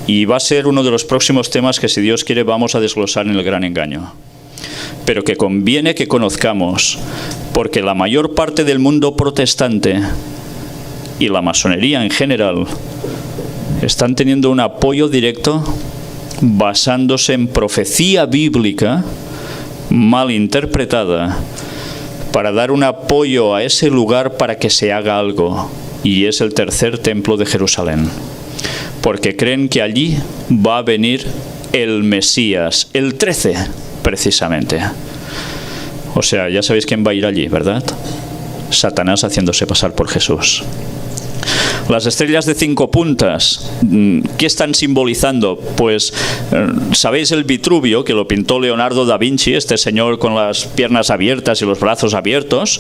y va a ser uno de los próximos temas que, si Dios quiere, vamos a desglosar en el gran engaño, pero que conviene que conozcamos, porque la mayor parte del mundo protestante y la masonería en general están teniendo un apoyo directo basándose en profecía bíblica mal interpretada para dar un apoyo a ese lugar para que se haga algo, y es el tercer templo de Jerusalén, porque creen que allí va a venir el Mesías, el 13 precisamente. O sea, ya sabéis quién va a ir allí, ¿verdad? Satanás haciéndose pasar por Jesús. Las estrellas de 5 puntas, ¿qué están simbolizando? Pues, ¿sabéis el Vitruvio, que lo pintó Leonardo da Vinci, este señor con las piernas abiertas y los brazos abiertos?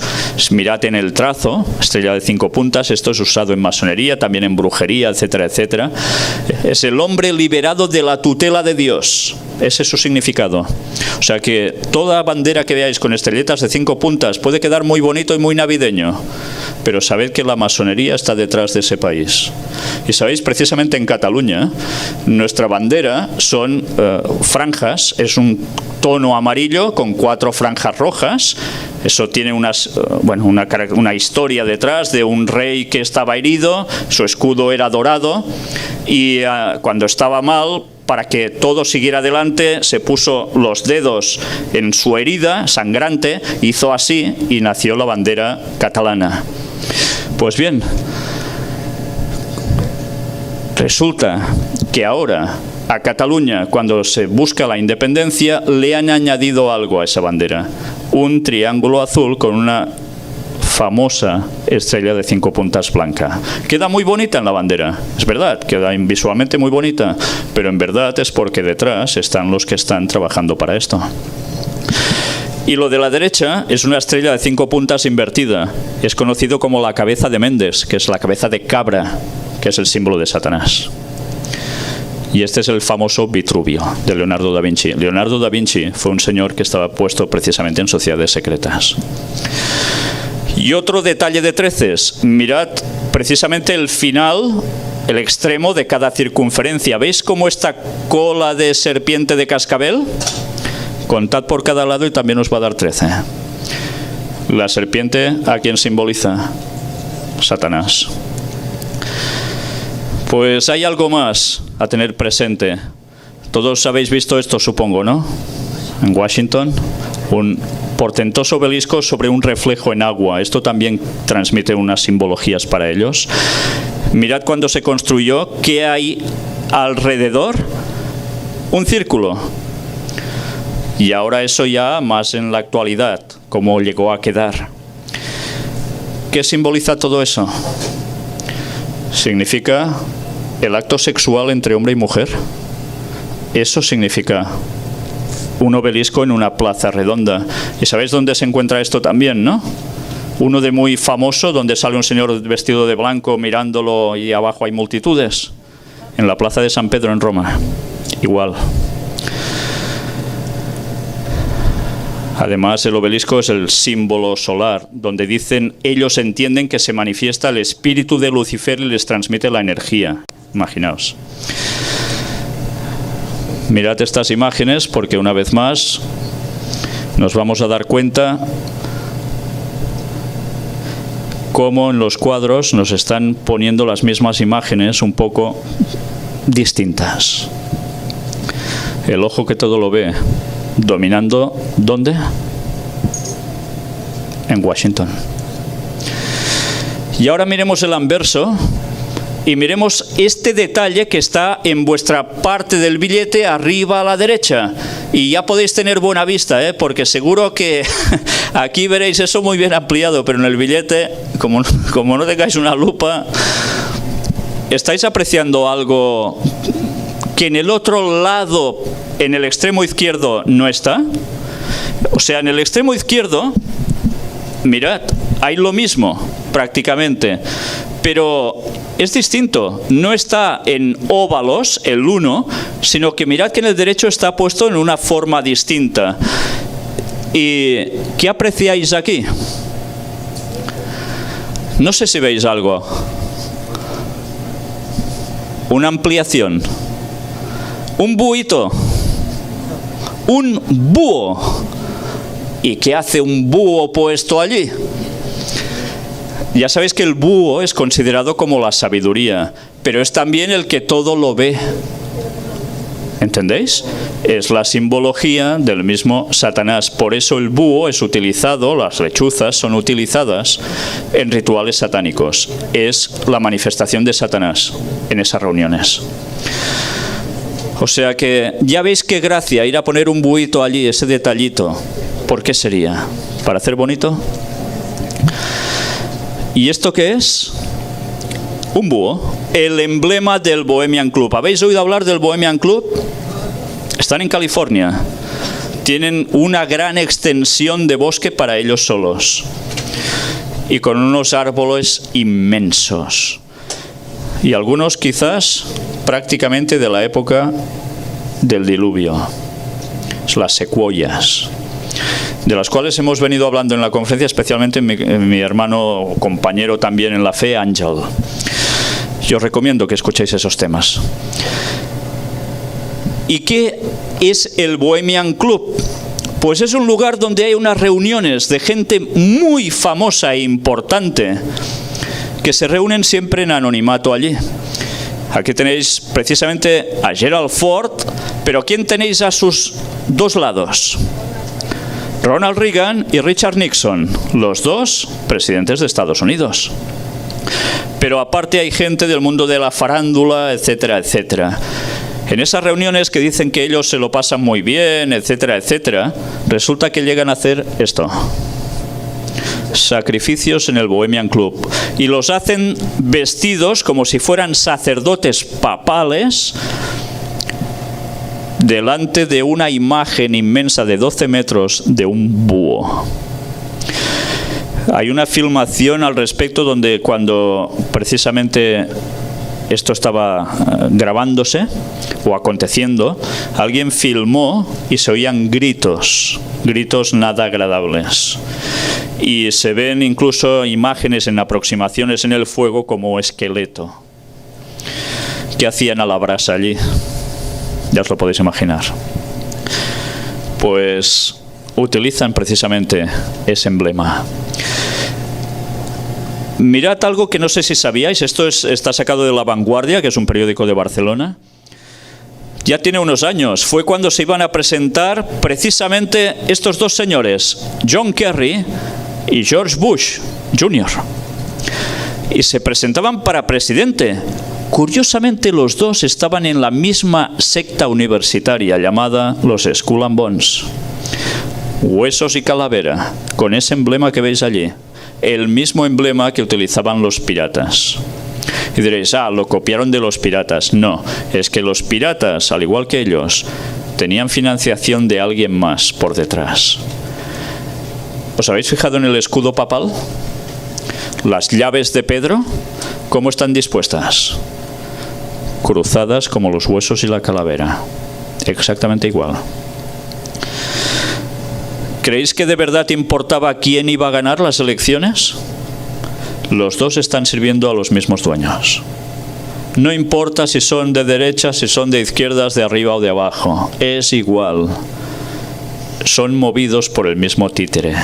Mirad en el trazo, estrella de 5 puntas, esto es usado en masonería, también en brujería, etcétera, etcétera. Es el hombre liberado de la tutela de Dios. Ese es su significado. O sea que toda bandera que veáis con estrellitas de 5 puntas puede quedar muy bonito y muy navideño, pero sabed que la masonería está detrás de ese país. Y sabéis, precisamente en Cataluña, nuestra bandera son franjas, es un tono amarillo con 4 franjas rojas. Eso tiene una historia detrás de un rey que estaba herido, su escudo era dorado, y cuando estaba mal, para que todo siguiera adelante, se puso los dedos en su herida sangrante, hizo así y nació la bandera catalana. Pues bien, resulta que ahora a Cataluña, cuando se busca la independencia, le han añadido algo a esa bandera: un triángulo azul con una famosa estrella de 5 puntas blanca. Queda muy bonita en la bandera, es verdad, queda visualmente muy bonita, pero en verdad es porque detrás están los que están trabajando para esto. Y lo de la derecha es una estrella de 5 puntas invertida. Es conocido como la cabeza de Mendes, que es la cabeza de cabra, que es el símbolo de Satanás. Y este es el famoso Vitruvio de Leonardo da Vinci. Leonardo da Vinci fue un señor que estaba puesto precisamente en sociedades secretas. Y otro detalle de treces, mirad precisamente el final, el extremo de cada circunferencia. ¿Veis cómo esta cola de serpiente de cascabel? Contad por cada lado y también os va a dar 13. La serpiente, ¿a quién simboliza? Satanás. Pues hay algo más a tener presente. Todos habéis visto esto, supongo, ¿no? En Washington, un portentoso obelisco sobre un reflejo en agua. Esto también transmite unas simbologías para ellos. Mirad cuando se construyó, ¿qué hay alrededor? Un círculo. Y ahora eso ya más en la actualidad, cómo llegó a quedar. ¿Qué simboliza todo eso? Significa el acto sexual entre hombre y mujer. Eso significa un obelisco en una plaza redonda. ¿Y sabéis dónde se encuentra esto también, no? Uno de muy famoso, donde sale un señor vestido de blanco mirándolo y abajo hay multitudes. En la plaza de San Pedro en Roma. Igual. Además, el obelisco es el símbolo solar, donde dicen, ellos entienden que se manifiesta el espíritu de Lucifer y les transmite la energía. Imaginaos. Mirad estas imágenes porque una vez más nos vamos a dar cuenta cómo en los cuadros nos están poniendo las mismas imágenes un poco distintas. El ojo que todo lo ve, dominando, ¿dónde? En Washington. Y ahora miremos el anverso y miremos este detalle que está en vuestra parte del billete arriba a la derecha. Y ya podéis tener buena vista, porque seguro que aquí veréis eso muy bien ampliado, pero en el billete, como no tengáis una lupa, estáis apreciando algo que en el otro lado, en el extremo izquierdo, no está. O sea, en el extremo izquierdo, mirad, hay lo mismo prácticamente, pero es distinto. No está en óvalos, el 1, sino que mirad que en el derecho está puesto en una forma distinta. ¿Y qué apreciáis aquí? No sé si veis algo. Una ampliación. Un buito. Un búho. ¿Y qué hace un búho puesto allí? Ya sabéis que el búho es considerado como la sabiduría, pero es también el que todo lo ve. ¿Entendéis? Es la simbología del mismo Satanás. Por eso el búho es utilizado, las lechuzas son utilizadas en rituales satánicos. Es la manifestación de Satanás en esas reuniones. O sea que ya veis qué gracia ir a poner un buito allí, ese detallito. ¿Por qué sería? ¿Para hacer bonito? ¿Y esto qué es? Un búho, el emblema del Bohemian Club. ¿Habéis oído hablar del Bohemian Club? Están en California. Tienen una gran extensión de bosque para ellos solos. Y con unos árboles inmensos. Y algunos quizás prácticamente de la época del diluvio. Las secuoyas, de las cuales hemos venido hablando en la conferencia, especialmente mi hermano compañero también en la fe, Ángel. Yo os recomiendo que escuchéis esos temas. ¿Y qué es el Bohemian Club? Pues es un lugar donde hay unas reuniones de gente muy famosa e importante que se reúnen siempre en anonimato allí. Aquí tenéis precisamente a Gerald Ford, pero ¿quién tenéis a sus dos lados? Ronald Reagan y Richard Nixon, los dos presidentes de Estados Unidos. Pero aparte hay gente del mundo de la farándula, etcétera, etcétera. En esas reuniones que dicen que ellos se lo pasan muy bien, etcétera, etcétera, resulta que llegan a hacer esto. Sacrificios en el Bohemian Club. Y los hacen vestidos como si fueran sacerdotes papales delante de una imagen inmensa de 12 metros de un búho. Hay una filmación al respecto donde cuando precisamente esto estaba grabándose o aconteciendo, alguien filmó y se oían gritos nada agradables. Y se ven incluso imágenes en aproximaciones en el fuego como esqueleto. ¿Qué hacían a la brasa allí? Ya os lo podéis imaginar. Pues utilizan precisamente ese emblema. Mirad algo que no sé si sabíais, está sacado de La Vanguardia, que es un periódico de Barcelona. Ya tiene unos años, fue cuando se iban a presentar precisamente estos dos señores, John Kerry y George Bush Jr. Y se presentaban para presidente. Curiosamente, los dos estaban en la misma secta universitaria llamada los Skull and Bones. Huesos y calavera, con ese emblema que veis allí. El mismo emblema que utilizaban los piratas. Y diréis, lo copiaron de los piratas. No, es que los piratas, al igual que ellos, tenían financiación de alguien más por detrás. ¿Os habéis fijado en el escudo papal? Las llaves de Pedro, ¿cómo están dispuestas? Cruzadas como los huesos y la calavera. Exactamente igual. ¿Creéis que de verdad importaba quién iba a ganar las elecciones? Los dos están sirviendo a los mismos dueños. No importa si son de derecha, si son de izquierdas, de arriba o de abajo. Es igual. Son movidos por el mismo títere.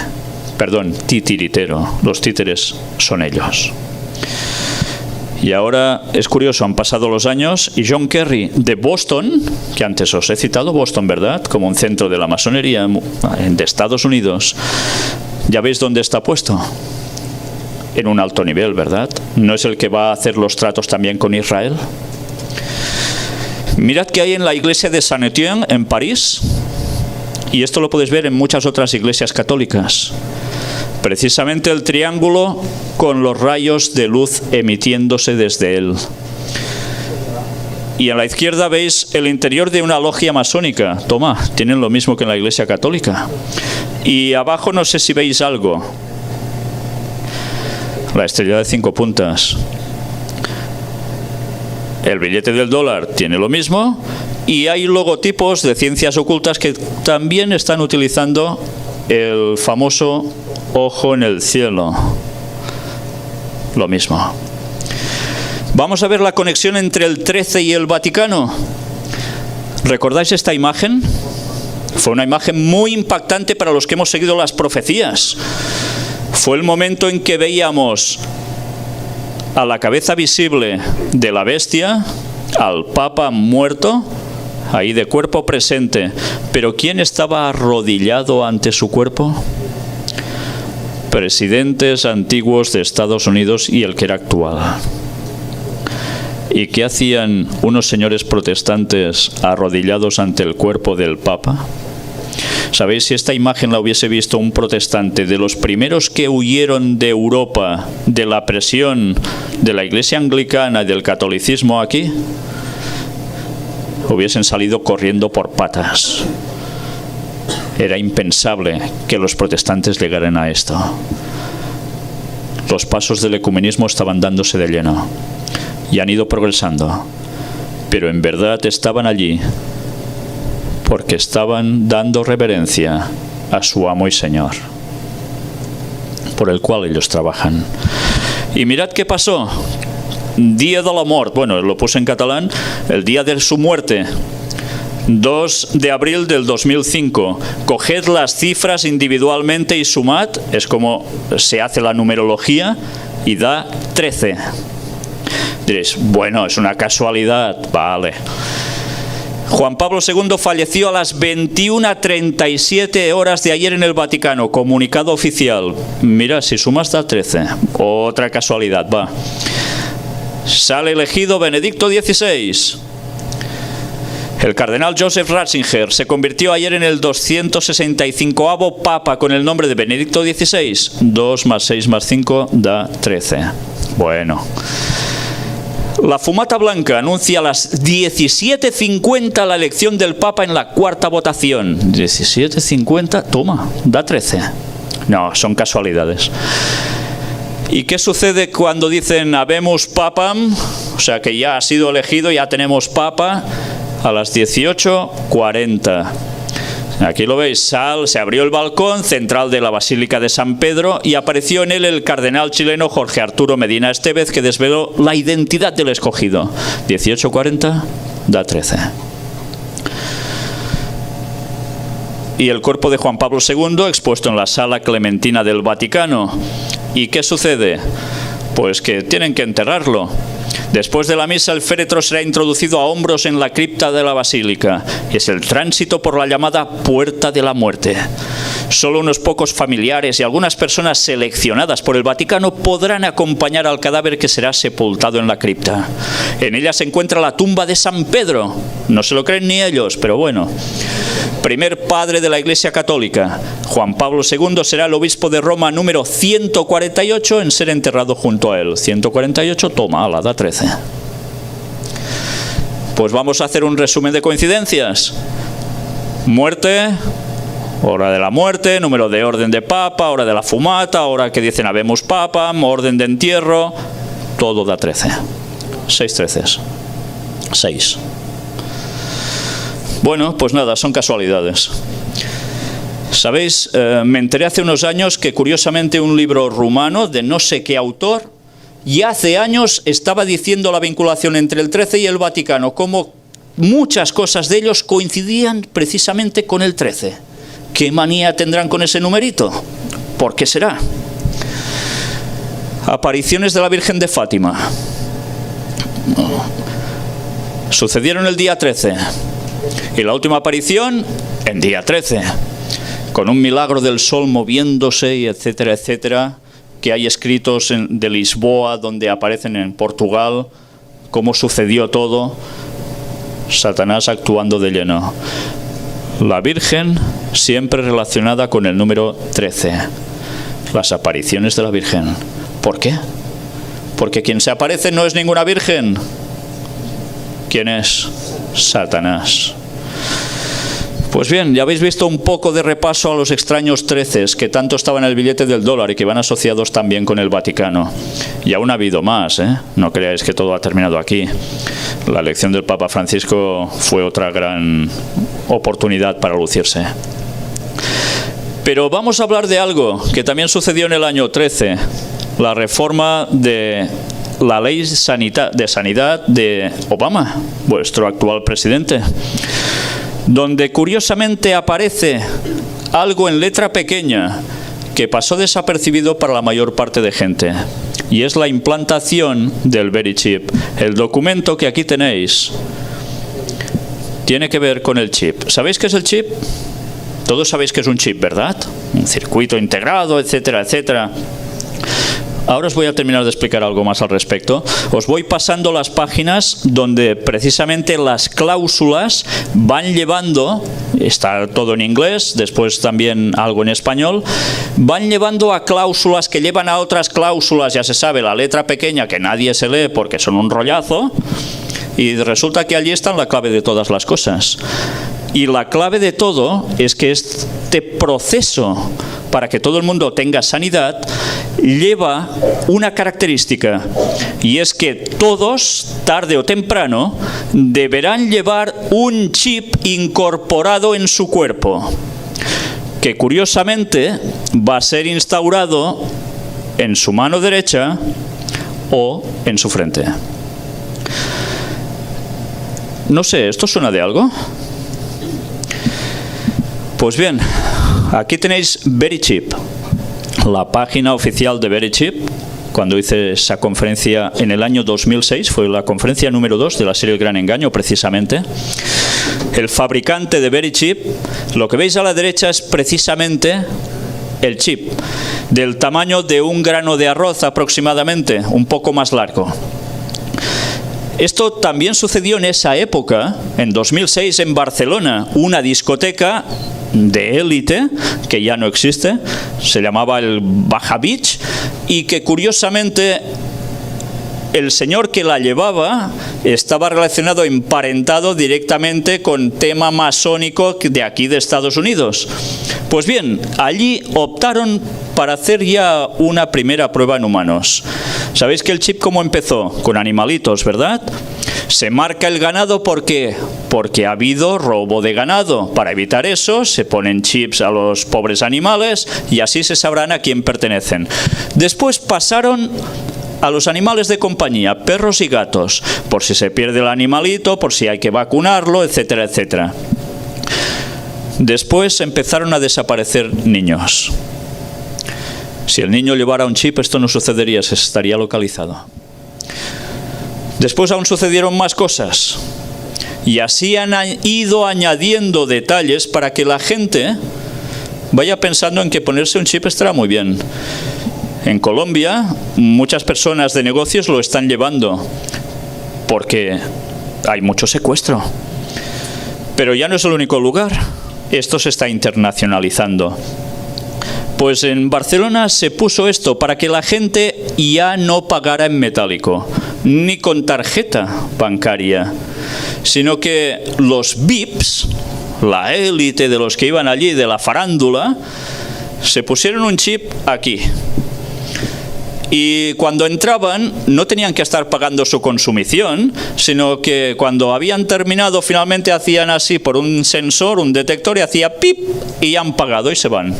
Perdón, titiritero. Los títeres son ellos. Y ahora es curioso, han pasado los años y John Kerry de Boston, que antes os he citado, Boston, ¿verdad? Como un centro de la masonería de Estados Unidos. ¿Ya veis dónde está puesto? En un alto nivel, ¿verdad? ¿No es el que va a hacer los tratos también con Israel? Mirad que hay en la iglesia de Saint-Étienne, en París, y esto lo podéis ver en muchas otras iglesias católicas. Precisamente el triángulo con los rayos de luz emitiéndose desde él. Y a la izquierda veis el interior de una logia masónica. Toma, tienen lo mismo que en la iglesia católica. Y abajo no sé si veis algo. La estrella de 5 puntas. El billete del dólar tiene lo mismo. Y hay logotipos de ciencias ocultas que también están utilizando el famoso ojo en el cielo. Lo mismo. Vamos a ver la conexión entre el 13 y el Vaticano. ¿Recordáis esta imagen? Fue una imagen muy impactante para los que hemos seguido las profecías. Fue el momento en que veíamos a la cabeza visible de la bestia, al Papa muerto, ahí de cuerpo presente. Pero ¿quién estaba arrodillado ante su cuerpo? Presidentes antiguos de Estados Unidos y el que era actual. ¿Y qué hacían unos señores protestantes arrodillados ante el cuerpo del Papa? ¿Sabéis? Si esta imagen la hubiese visto un protestante de los primeros que huyeron de Europa, de la presión de la Iglesia anglicana y del catolicismo aquí, hubiesen salido corriendo por patas. Era impensable que los protestantes llegaran a esto. Los pasos del ecumenismo estaban dándose de lleno y han ido progresando, pero en verdad estaban allí porque estaban dando reverencia a su amo y Señor, por el cual ellos trabajan. Y mirad qué pasó. Día de la mort, bueno, lo puse en catalán, el día de su muerte, 2 de abril del 2005. Coged las cifras individualmente y sumad, es como se hace la numerología, y da 13. Diréis, bueno, es una casualidad, vale. Juan Pablo II falleció a las 21:37 horas de ayer en el Vaticano. Comunicado oficial. Mira, si sumas da 13. Otra casualidad, va. Sale elegido Benedicto XVI. El cardenal Joseph Ratzinger se convirtió ayer en el 265º Papa con el nombre de Benedicto XVI. 2 más 6 más 5 da 13. Bueno. La fumata blanca anuncia a las 17:50 la elección del Papa en la cuarta votación. 17:50, toma, da 13. No, son casualidades. ¿Y qué sucede cuando dicen habemus papam? O sea que ya ha sido elegido, ya tenemos Papa, a las 18:40. Aquí lo veis, se abrió el balcón central de la Basílica de San Pedro y apareció en él el cardenal chileno Jorge Arturo Medina Estevez, que desveló la identidad del escogido. 18:40 da 13. Y el cuerpo de Juan Pablo II expuesto en la Sala Clementina del Vaticano. ¿Y qué sucede? Pues que tienen que enterrarlo. Después de la misa, el féretro será introducido a hombros en la cripta de la basílica. Es el tránsito por la llamada Puerta de la Muerte. Solo unos pocos familiares y algunas personas seleccionadas por el Vaticano podrán acompañar al cadáver, que será sepultado en la cripta. En ella se encuentra la tumba de San Pedro. No se lo creen ni ellos, pero bueno. Primer padre de la Iglesia Católica. Juan Pablo II será el obispo de Roma número 148 en ser enterrado junto a él. 148, toma, ala, da 13. Pues vamos a hacer un resumen de coincidencias. Muerte, hora de la muerte, número de orden de Papa, hora de la fumata, hora que dicen habemus papam, orden de entierro, todo da 13. 6 treces. 6. Bueno, pues nada, son casualidades. ¿Sabéis? Me enteré hace unos años que curiosamente un libro rumano de no sé qué autor ya hace años estaba diciendo la vinculación entre el 13 y el Vaticano, como muchas cosas de ellos coincidían precisamente con el 13. ¿Qué manía tendrán con ese numerito? ¿Por qué será? Apariciones de la Virgen de Fátima. Sucedieron el día 13. Y la última aparición en día 13. Con un milagro del sol moviéndose y etcétera, etcétera, que hay escritos de Lisboa, donde aparecen en Portugal, cómo sucedió todo. Satanás actuando de lleno. La Virgen siempre relacionada con el número 13. Las apariciones de la Virgen. ¿Por qué? Porque quien se aparece no es ninguna virgen. ¿Quién es? Satanás. Pues bien, ya habéis visto un poco de repaso a los extraños 13 que tanto estaban en el billete del dólar y que van asociados también con el Vaticano. Y aún ha habido más, ¿eh? No creáis que todo ha terminado aquí. La elección del Papa Francisco fue otra gran oportunidad para lucirse. Pero vamos a hablar de algo que también sucedió en el año 13, la reforma de la ley de sanidad de Obama, vuestro actual presidente, donde curiosamente aparece algo en letra pequeña que pasó desapercibido para la mayor parte de gente, y es la implantación del Verichip. El documento que aquí tenéis tiene que ver con el chip. ¿Sabéis qué es el chip? Todos sabéis que es un chip, ¿verdad? Un circuito integrado, etcétera, etcétera. Ahora os voy a terminar de explicar algo más al respecto. Os voy pasando las páginas donde precisamente las cláusulas van llevando, está todo en inglés, después también algo en español, van llevando a cláusulas que llevan a otras cláusulas, ya se sabe, la letra pequeña que nadie se lee porque son un rollazo, y resulta que allí está la clave de todas las cosas. Y la clave de todo es que este proceso para que todo el mundo tenga sanidad lleva una característica, y es que todos, tarde o temprano, deberán llevar un chip incorporado en su cuerpo, que curiosamente va a ser instaurado en su mano derecha o en su frente. No sé, ¿esto suena de algo? Pues bien, aquí tenéis Verichip, la página oficial de Verichip. Cuando hice esa conferencia en el año 2006, fue la conferencia número 2 de la serie El Gran Engaño, precisamente. El fabricante de Verichip, lo que veis a la derecha es precisamente el chip, del tamaño de un grano de arroz aproximadamente, un poco más largo. Esto también sucedió en esa época, en 2006, en Barcelona, una discoteca de élite, que ya no existe, se llamaba el Baja Beach, y que curiosamente el señor que la llevaba estaba relacionado, emparentado directamente con tema masónico de aquí de Estados Unidos. Pues bien, allí optaron para hacer ya una primera prueba en humanos. ¿Sabéis que el chip cómo empezó? Con animalitos, ¿verdad? Se marca el ganado, ¿por qué? Porque ha habido robo de ganado. Para evitar eso, se ponen chips a los pobres animales y así se sabrán a quién pertenecen. Después pasaron a los animales de compañía, perros y gatos, por si se pierde el animalito, por si hay que vacunarlo, etcétera, etcétera. Después empezaron a desaparecer niños. Si el niño llevara un chip, esto no sucedería, se estaría localizado. Después aún sucedieron más cosas. Y así han ido añadiendo detalles para que la gente vaya pensando en que ponerse un chip estará muy bien. En Colombia, muchas personas de negocios lo están llevando porque hay mucho secuestro. Pero ya no es el único lugar. Esto se está internacionalizando. Pues en Barcelona se puso esto para que la gente ya no pagara en metálico, ni con tarjeta bancaria, sino que los VIPs, la élite de los que iban allí, de la farándula, se pusieron un chip aquí. Y cuando entraban no tenían que estar pagando su consumición, sino que cuando habían terminado finalmente hacían así por un sensor, un detector, y hacía pip y ya han pagado y se van.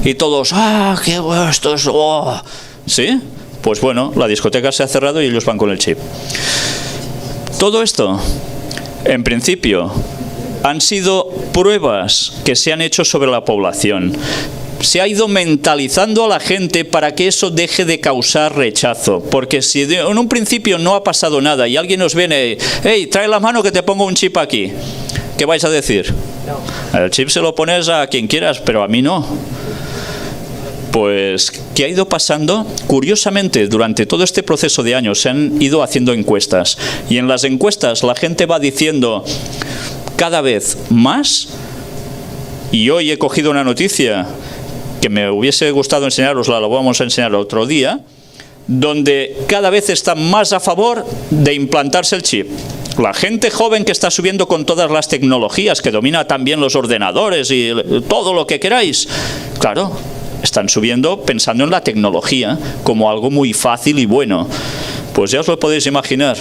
Y todos, qué bueno esto es, oh. ¿Sí? Pues bueno, la discoteca se ha cerrado y ellos van con el chip. Todo esto, en principio, han sido pruebas que se han hecho sobre la población. Se ha ido mentalizando a la gente para que eso deje de causar rechazo. Porque si en un principio no ha pasado nada y alguien nos viene, hey, trae la mano que te pongo un chip aquí, ¿qué vais a decir? No. El chip se lo pones a quien quieras, pero a mí no. Pues, ¿qué ha ido pasando? Curiosamente, durante todo este proceso de años se han ido haciendo encuestas. Y en las encuestas la gente va diciendo cada vez más. Y hoy he cogido una noticia que me hubiese gustado enseñaros, la vamos a enseñar otro día, donde cada vez están más a favor de implantarse el chip. La gente joven que está subiendo con todas las tecnologías, que domina también los ordenadores y todo lo que queráis, claro, están subiendo pensando en la tecnología como algo muy fácil y bueno. Pues ya os lo podéis imaginar.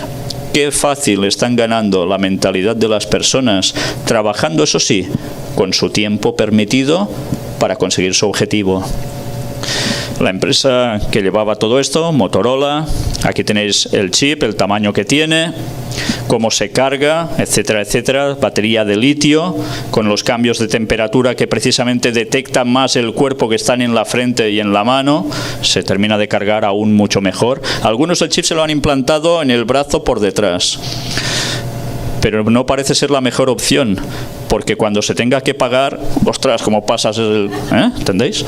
Qué fácil están ganando la mentalidad de las personas, trabajando, eso sí, con su tiempo permitido para conseguir su objetivo. La empresa que llevaba todo esto, Motorola, aquí tenéis el chip, el tamaño que tiene, cómo se carga, etcétera, etcétera, batería de litio, con los cambios de temperatura que precisamente detectan más el cuerpo que están en la frente y en la mano, se termina de cargar aún mucho mejor. Algunos el chip se lo han implantado en el brazo por detrás, pero no parece ser la mejor opción, porque cuando se tenga que pagar, ostras, ¿cómo pasas el...? ¿Entendéis?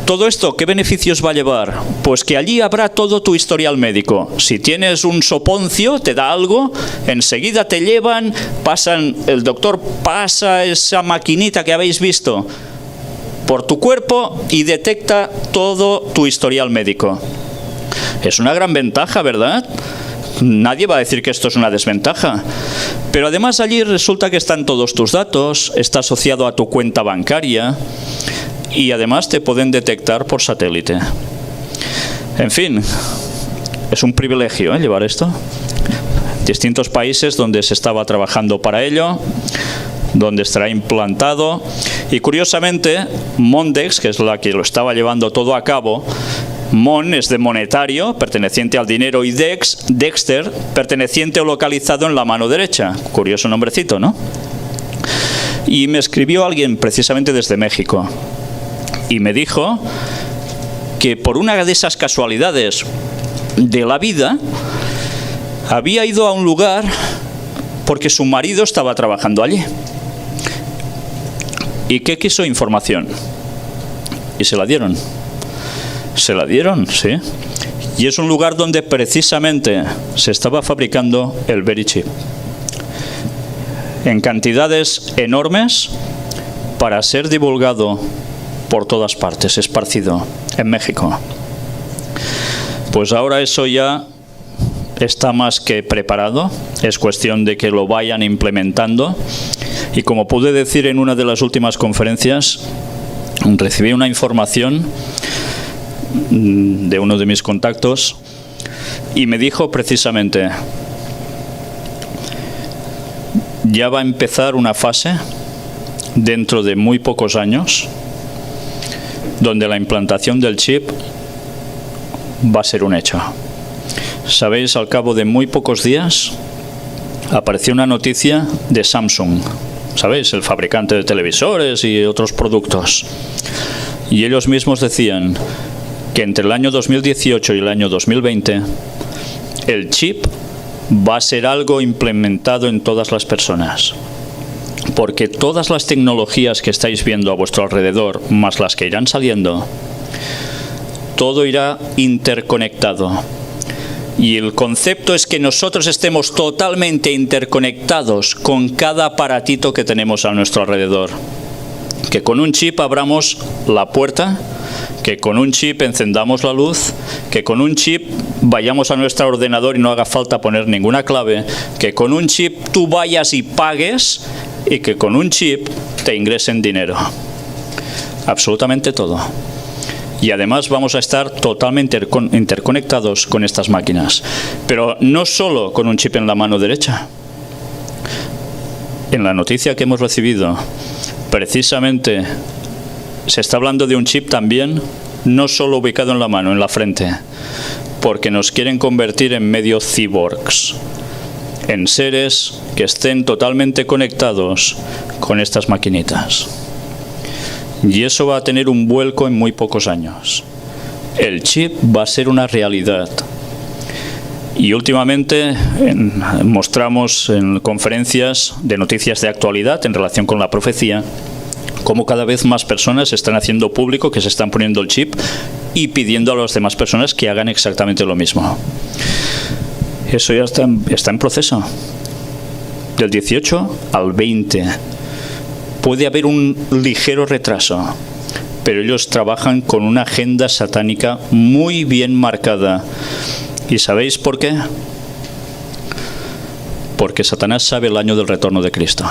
Todo esto, ¿qué beneficios va a llevar? Pues que allí habrá todo tu historial médico. Si tienes un soponcio, te da algo, enseguida te llevan, el doctor pasa esa maquinita que habéis visto por tu cuerpo y detecta todo tu historial médico. Es una gran ventaja, ¿verdad? Nadie va a decir que esto es una desventaja. Pero además allí resulta que están todos tus datos, está asociado a tu cuenta bancaria y además te pueden detectar por satélite. En fin, es un privilegio llevar esto. Distintos países donde se estaba trabajando para ello, donde estará implantado. Y curiosamente, Mondex, que es la que lo estaba llevando todo a cabo, Mon es de monetario, perteneciente al dinero, y Dexter, perteneciente o localizado en la mano derecha. Curioso nombrecito, ¿no? Y me escribió alguien precisamente desde México y me dijo que por una de esas casualidades de la vida había ido a un lugar porque su marido estaba trabajando allí y que quiso información y se la dieron. Se la dieron, sí. Y es un lugar donde precisamente se estaba fabricando el Verichip en cantidades enormes para ser divulgado por todas partes, esparcido en México. Pues ahora eso ya está más que preparado, es cuestión de que lo vayan implementando. Y como pude decir en una de las últimas conferencias, recibí una información de uno de mis contactos y me dijo precisamente: ya va a empezar una fase dentro de muy pocos años donde la implantación del chip va a ser un hecho. Sabéis, al cabo de muy pocos días apareció una noticia de Samsung, ¿sabéis? El fabricante de televisores y otros productos. Y ellos mismos decían que entre el año 2018 y el año 2020 el chip va a ser algo implementado en todas las personas. Porque todas las tecnologías que estáis viendo a vuestro alrededor, más las que irán saliendo, todo irá interconectado. Y el concepto es que nosotros estemos totalmente interconectados con cada aparatito que tenemos a nuestro alrededor. Que con un chip abramos la puerta, que con un chip encendamos la luz, que con un chip vayamos a nuestro ordenador y no haga falta poner ninguna clave, que con un chip tú vayas y pagues y que con un chip te ingresen dinero. Absolutamente todo. Y además vamos a estar totalmente interconectados con estas máquinas. Pero no solo con un chip en la mano derecha. En la noticia que hemos recibido, precisamente se está hablando de un chip también, no solo ubicado en la mano, en la frente, porque nos quieren convertir en medio cyborgs, en seres que estén totalmente conectados con estas maquinitas. Y eso va a tener un vuelco en muy pocos años. El chip va a ser una realidad. Y últimamente mostramos en conferencias de noticias de actualidad en relación con la profecía cómo cada vez más personas están haciendo público que se están poniendo el chip y pidiendo a las demás personas que hagan exactamente lo mismo. Eso ya está en proceso. Del 18 al 20. Puede haber un ligero retraso, pero ellos trabajan con una agenda satánica muy bien marcada. ¿Y sabéis por qué? Porque Satanás sabe el año del retorno de Cristo.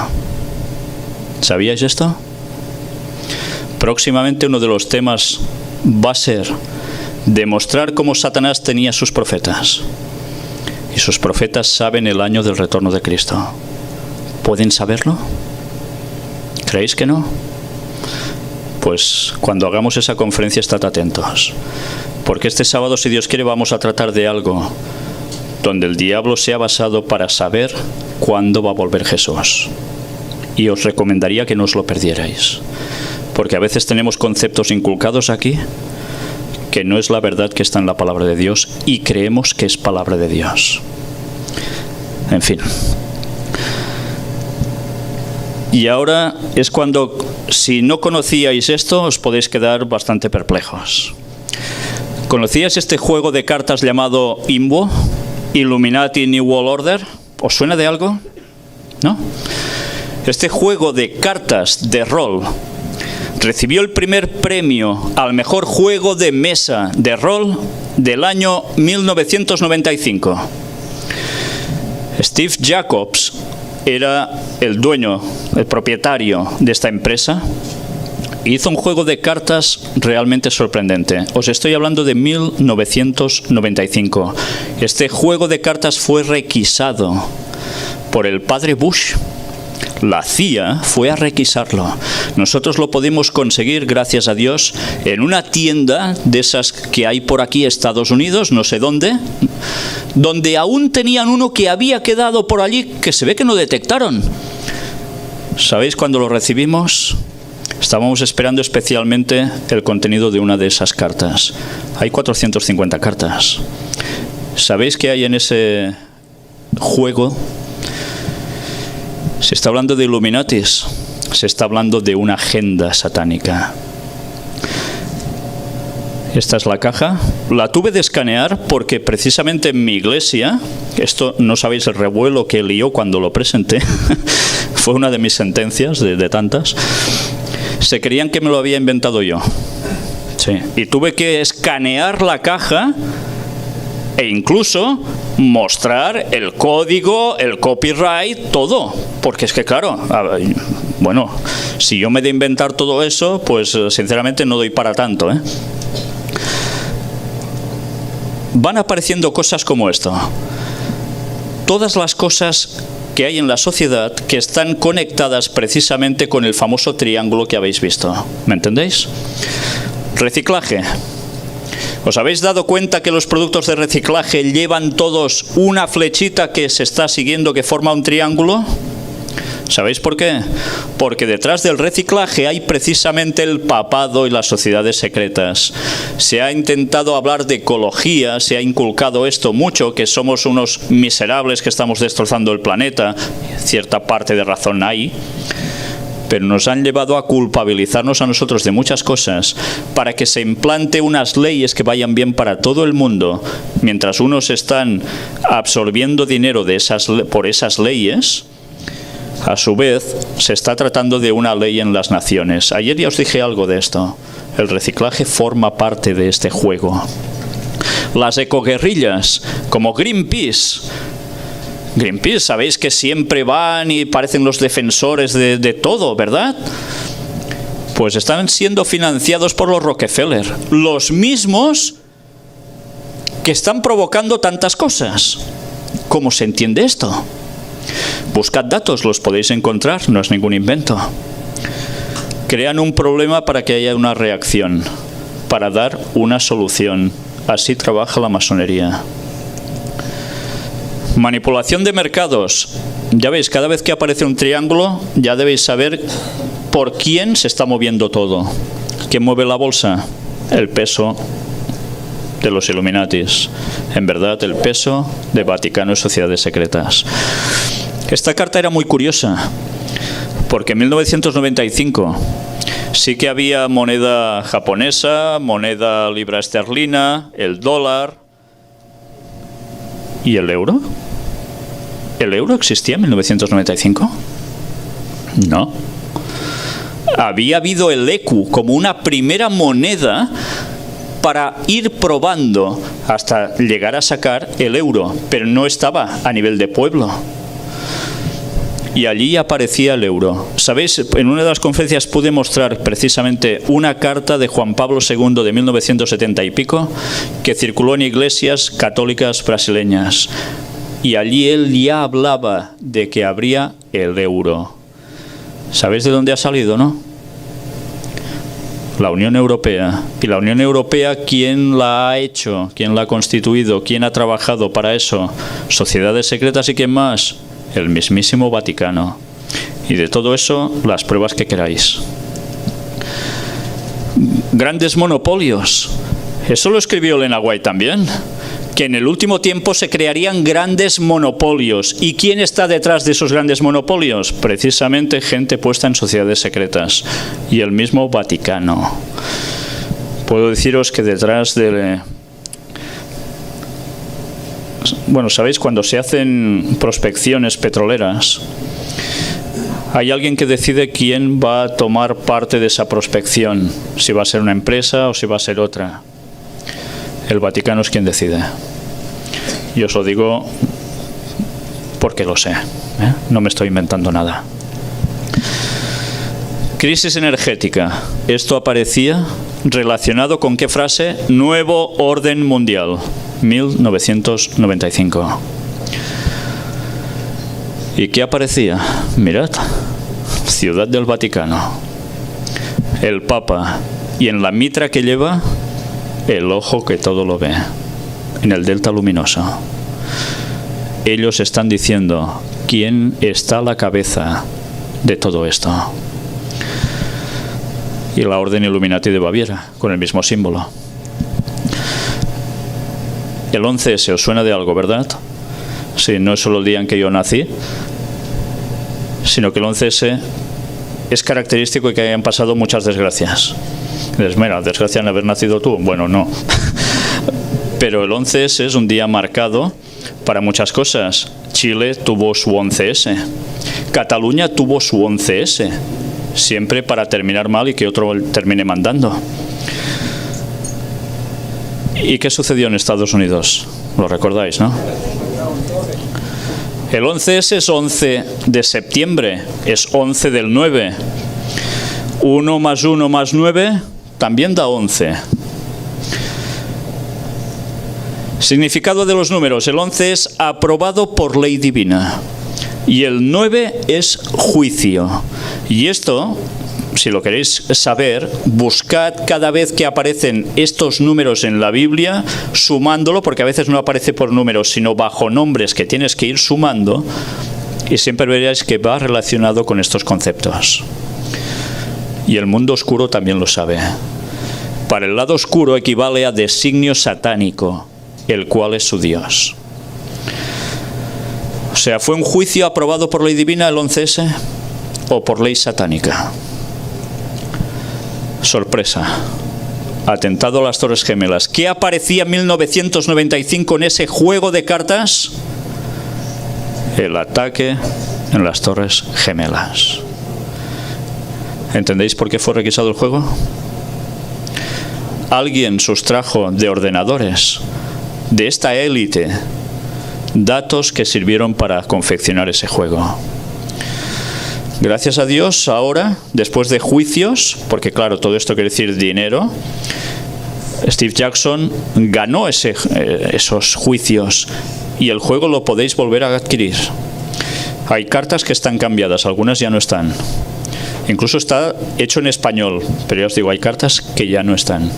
¿Sabíais esto? Próximamente uno de los temas va a ser demostrar cómo Satanás tenía sus profetas. Y sus profetas saben el año del retorno de Cristo. ¿Pueden saberlo? ¿Creéis que no? Pues cuando hagamos esa conferencia, estad atentos. Porque este sábado, si Dios quiere, vamos a tratar de algo donde el diablo se ha basado para saber cuándo va a volver Jesús. Y os recomendaría que no os lo perdierais. Porque a veces tenemos conceptos inculcados aquí que no es la verdad que está en la palabra de Dios y creemos que es palabra de Dios. En fin. Y ahora es cuando, si no conocíais esto, os podéis quedar bastante perplejos. ¿Conocíais este juego de cartas llamado INWO? Illuminati New World Order. ¿Os suena de algo? ¿No? Este juego de cartas de rol recibió el primer premio al mejor juego de mesa de rol del año 1995. Steve Jacobs era el dueño, el propietario de esta empresa. Hizo un juego de cartas realmente sorprendente. Os estoy hablando de 1995. Este juego de cartas fue requisado por el padre Bush. La CIA fue a requisarlo. Nosotros lo podemos conseguir, gracias a Dios, en una tienda de esas que hay por aquí, Estados Unidos, no sé dónde, donde aún tenían uno que había quedado por allí, que se ve que no detectaron. ¿Sabéis cuándo lo recibimos? Estábamos esperando especialmente el contenido de una de esas cartas. Hay 450 cartas. ¿Sabéis qué hay en ese juego? Se está hablando de Illuminatis, se está hablando de una agenda satánica. Esta es la caja. La tuve de escanear porque precisamente en mi iglesia, esto no sabéis el revuelo que lió cuando lo presenté, fue una de mis sentencias de tantas, se creían que me lo había inventado yo. Sí. Y tuve que escanear la caja e incluso mostrar el código, el copyright, todo. Porque es que claro, bueno, si yo me he de inventar todo eso, pues sinceramente no doy para tanto, ¿eh? Van apareciendo cosas como esto. Todas las cosas que hay en la sociedad que están conectadas precisamente con el famoso triángulo que habéis visto. ¿Me entendéis? Reciclaje. ¿Os habéis dado cuenta que los productos de reciclaje llevan todos una flechita que se está siguiendo que forma un triángulo? ¿Sabéis por qué? Porque detrás del reciclaje hay precisamente el papado y las sociedades secretas. Se ha intentado hablar de ecología, se ha inculcado esto mucho, que somos unos miserables que estamos destrozando el planeta. Cierta parte de razón hay. Pero nos han llevado a culpabilizarnos a nosotros de muchas cosas para que se implante unas leyes que vayan bien para todo el mundo, mientras unos están absorbiendo dinero por esas leyes. A su vez, se está tratando de una ley en las naciones. Ayer ya os dije algo de esto. El reciclaje forma parte de este juego. Las ecoguerrillas, como Greenpeace. Greenpeace, sabéis que siempre van y parecen los defensores de todo, ¿verdad? Pues están siendo financiados por los Rockefeller. Los mismos que están provocando tantas cosas. ¿Cómo se entiende esto? Buscad datos, los podéis encontrar, no es ningún invento. Crean un problema para que haya una reacción, para dar una solución. Así trabaja la masonería. Manipulación de mercados. Ya veis, cada vez que aparece un triángulo, ya debéis saber por quién se está moviendo todo. ¿Quién mueve la bolsa? El peso de los Illuminatis. En verdad, el peso de Vaticano y sociedades secretas. Esta carta era muy curiosa, porque en 1995 sí que había moneda japonesa, moneda libra esterlina, el dólar y el euro. ¿El euro existía en 1995? No. Había habido el ECU como una primera moneda para ir probando hasta llegar a sacar el euro, pero no estaba a nivel de pueblo. Y allí aparecía el euro. ¿Sabéis? En una de las conferencias pude mostrar precisamente una carta de Juan Pablo II de 1970 y pico que circuló en iglesias católicas brasileñas. Y allí él ya hablaba de que habría el euro. ¿Sabéis de dónde ha salido, no? La Unión Europea. ¿Y la Unión Europea quién la ha hecho? ¿Quién la ha constituido? ¿Quién ha trabajado para eso? Sociedades secretas y ¿quién más? El mismísimo Vaticano. Y de todo eso, las pruebas que queráis. Grandes monopolios. Eso lo escribió Elena White también. Que en el último tiempo se crearían grandes monopolios. ¿Y quién está detrás de esos grandes monopolios? Precisamente gente puesta en sociedades secretas. Y el mismo Vaticano. Puedo deciros que detrás de... Bueno, ¿sabéis? Cuando se hacen prospecciones petroleras, hay alguien que decide quién va a tomar parte de esa prospección. Si va a ser una empresa o si va a ser otra. El Vaticano es quien decide. Y os lo digo porque lo sé, ¿eh? No me estoy inventando nada. Crisis energética. Esto aparecía relacionado con ¿qué frase? Nuevo orden mundial. 1995. ¿Y qué aparecía? Mirad, Ciudad del Vaticano, el Papa, y en la mitra que lleva, el ojo que todo lo ve, en el delta luminoso. Ellos están diciendo quién está a la cabeza de todo esto. Y la Orden Illuminati de Baviera, con el mismo símbolo. El 11S, ¿os suena de algo, verdad? Sí, no es solo el día en que yo nací, sino que el 11S es característico de que hayan pasado muchas desgracias. Dices, mira, desgracia en haber nacido tú. Bueno, no. Pero el 11S es un día marcado para muchas cosas. Chile tuvo su 11S. Cataluña tuvo su 11S. Siempre para terminar mal y que otro termine mandando. ¿Y qué sucedió en Estados Unidos? Lo recordáis, ¿no? El 11S es 11 de septiembre, es 11 del 9. 1 más 1 más 9 también da 11. Significado de los números. El 11 es aprobado por ley divina y el 9 es juicio. Y esto, si lo queréis saber, buscad cada vez que aparecen estos números en la Biblia, sumándolo, porque a veces no aparece por números, sino bajo nombres que tienes que ir sumando, y siempre veréis que va relacionado con estos conceptos. Y el mundo oscuro también lo sabe. Para el lado oscuro equivale a designio satánico, el cual es su Dios. O sea, ¿fue un juicio aprobado por ley divina el 11S o por ley satánica? Sorpresa. Atentado a las Torres Gemelas. ¿Qué aparecía en 1995 en ese juego de cartas? El ataque en las Torres Gemelas. ¿Entendéis por qué fue requisado el juego? Alguien sustrajo de ordenadores de esta élite datos que sirvieron para confeccionar ese juego. Gracias a Dios, ahora, después de juicios, porque claro, todo esto quiere decir dinero, Steve Jackson ganó esos juicios y el juego lo podéis volver a adquirir. Hay cartas que están cambiadas, algunas ya no están. Incluso está hecho en español, pero ya os digo, hay cartas que ya no están.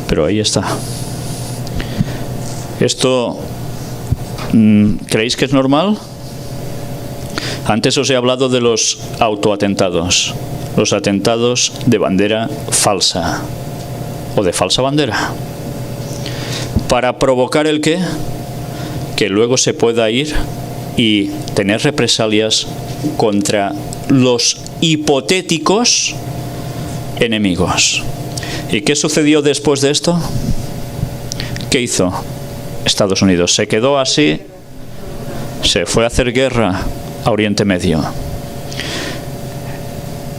Pero ahí está. ¿Esto creéis que es normal? Antes os he hablado de los autoatentados, los atentados de bandera falsa o de falsa bandera. ¿Para provocar el qué? Que luego se pueda ir y tener represalias contra los hipotéticos enemigos. ¿Y qué sucedió después de esto? ¿Qué hizo Estados Unidos? Se quedó así, se fue a hacer guerra a Oriente Medio.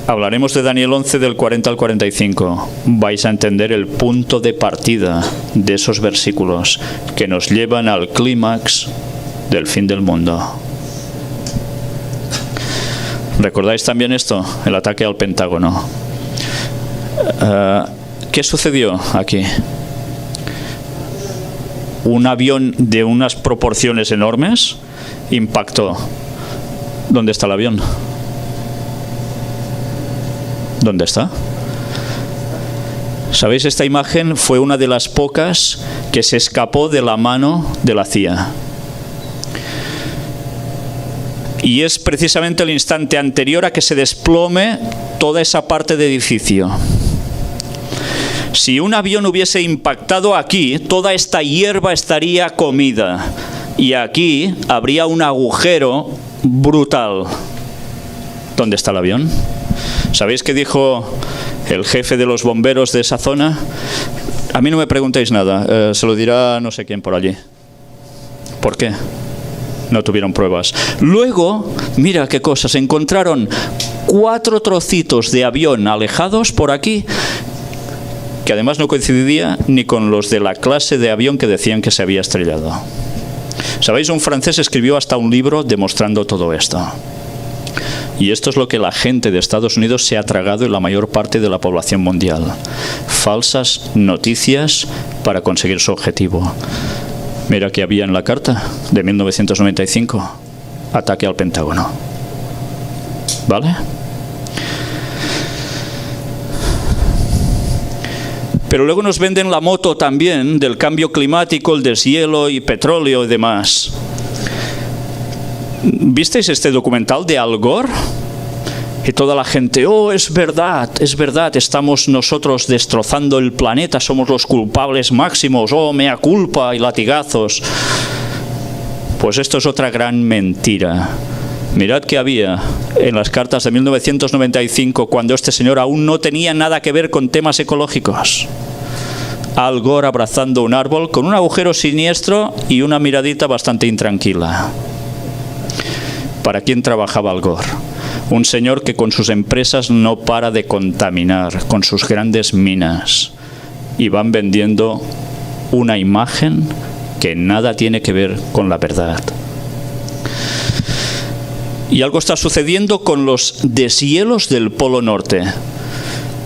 Hablaremos de Daniel 11 del 40 al 45. Vais a entender el punto de partida de esos versículos que nos llevan al clímax del fin del mundo. ¿Recordáis también esto? El ataque al Pentágono. ¿Qué sucedió aquí? Un avión de unas proporciones enormes impactó. ¿Dónde está el avión? ¿Dónde está? ¿Sabéis? Esta imagen fue una de las pocas que se escapó de la mano de la CIA. Y es precisamente el instante anterior a que se desplome toda esa parte de edificio. Si un avión hubiese impactado aquí, toda esta hierba estaría comida. Y aquí habría un agujero brutal. ¿Dónde está el avión? ¿Sabéis qué dijo el jefe de los bomberos de esa zona? A mí no me preguntéis nada, se lo dirá no sé quién por allí. ¿Por qué? No tuvieron pruebas. Luego, mira qué cosas, encontraron 4 trocitos de avión alejados por aquí, que además no coincidía ni con los de la clase de avión que decían que se había estrellado. ¿Sabéis? Un francés escribió hasta un libro demostrando todo esto. Y esto es lo que la gente de Estados Unidos se ha tragado en la mayor parte de la población mundial. Falsas noticias para conseguir su objetivo. Mira que había en la carta de 1995. Ataque al Pentágono. ¿Vale? Pero luego nos venden la moto también del cambio climático, el deshielo y petróleo y demás. ¿Visteis este documental de Al Gore? Y toda la gente, oh, es verdad, estamos nosotros destrozando el planeta, somos los culpables máximos, oh, mea culpa y latigazos. Pues esto es otra gran mentira. Mirad que había en las cartas de 1995, cuando este señor aún no tenía nada que ver con temas ecológicos. Al Gore abrazando un árbol con un agujero siniestro y una miradita bastante intranquila. ¿Para quién trabajaba Al Gore? Un señor que con sus empresas no para de contaminar, con sus grandes minas, y van vendiendo una imagen que nada tiene que ver con la verdad. Y algo está sucediendo con los deshielos del Polo Norte.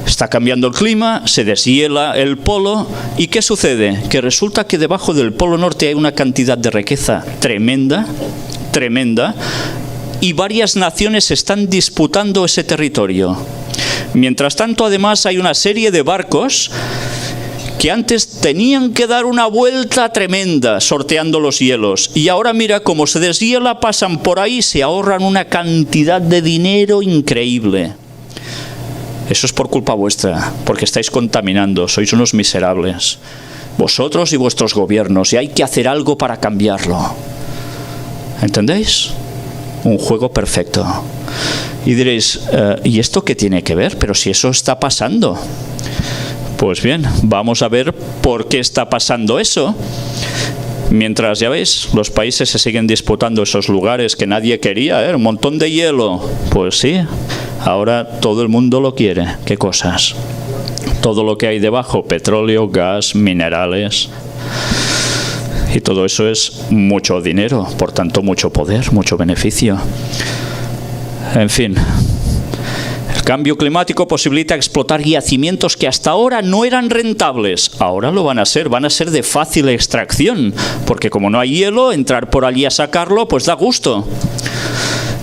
Está cambiando el clima, se deshiela el polo, ¿y qué sucede? Que resulta que debajo del Polo Norte hay una cantidad de riqueza tremenda, tremenda, y varias naciones están disputando ese territorio. Mientras tanto, además, hay una serie de barcos que antes tenían que dar una vuelta tremenda sorteando los hielos. Y ahora mira, como se deshiela, pasan por ahí, se ahorran una cantidad de dinero increíble. Eso es por culpa vuestra, porque estáis contaminando, sois unos miserables. Vosotros y vuestros gobiernos, y hay que hacer algo para cambiarlo. ¿Entendéis? Un juego perfecto. Y diréis, ¿y esto qué tiene que ver? Pero si eso está pasando. Pues bien, vamos a ver por qué está pasando eso. Mientras, ya veis, los países se siguen disputando esos lugares que nadie quería, un montón de hielo. Pues sí, ahora todo el mundo lo quiere. ¿Qué cosas? Todo lo que hay debajo, petróleo, gas, minerales. Y todo eso es mucho dinero, por tanto mucho poder, mucho beneficio. En fin. El cambio climático posibilita explotar yacimientos que hasta ahora no eran rentables. Ahora lo van a ser de fácil extracción, porque como no hay hielo, entrar por allí a sacarlo, pues da gusto.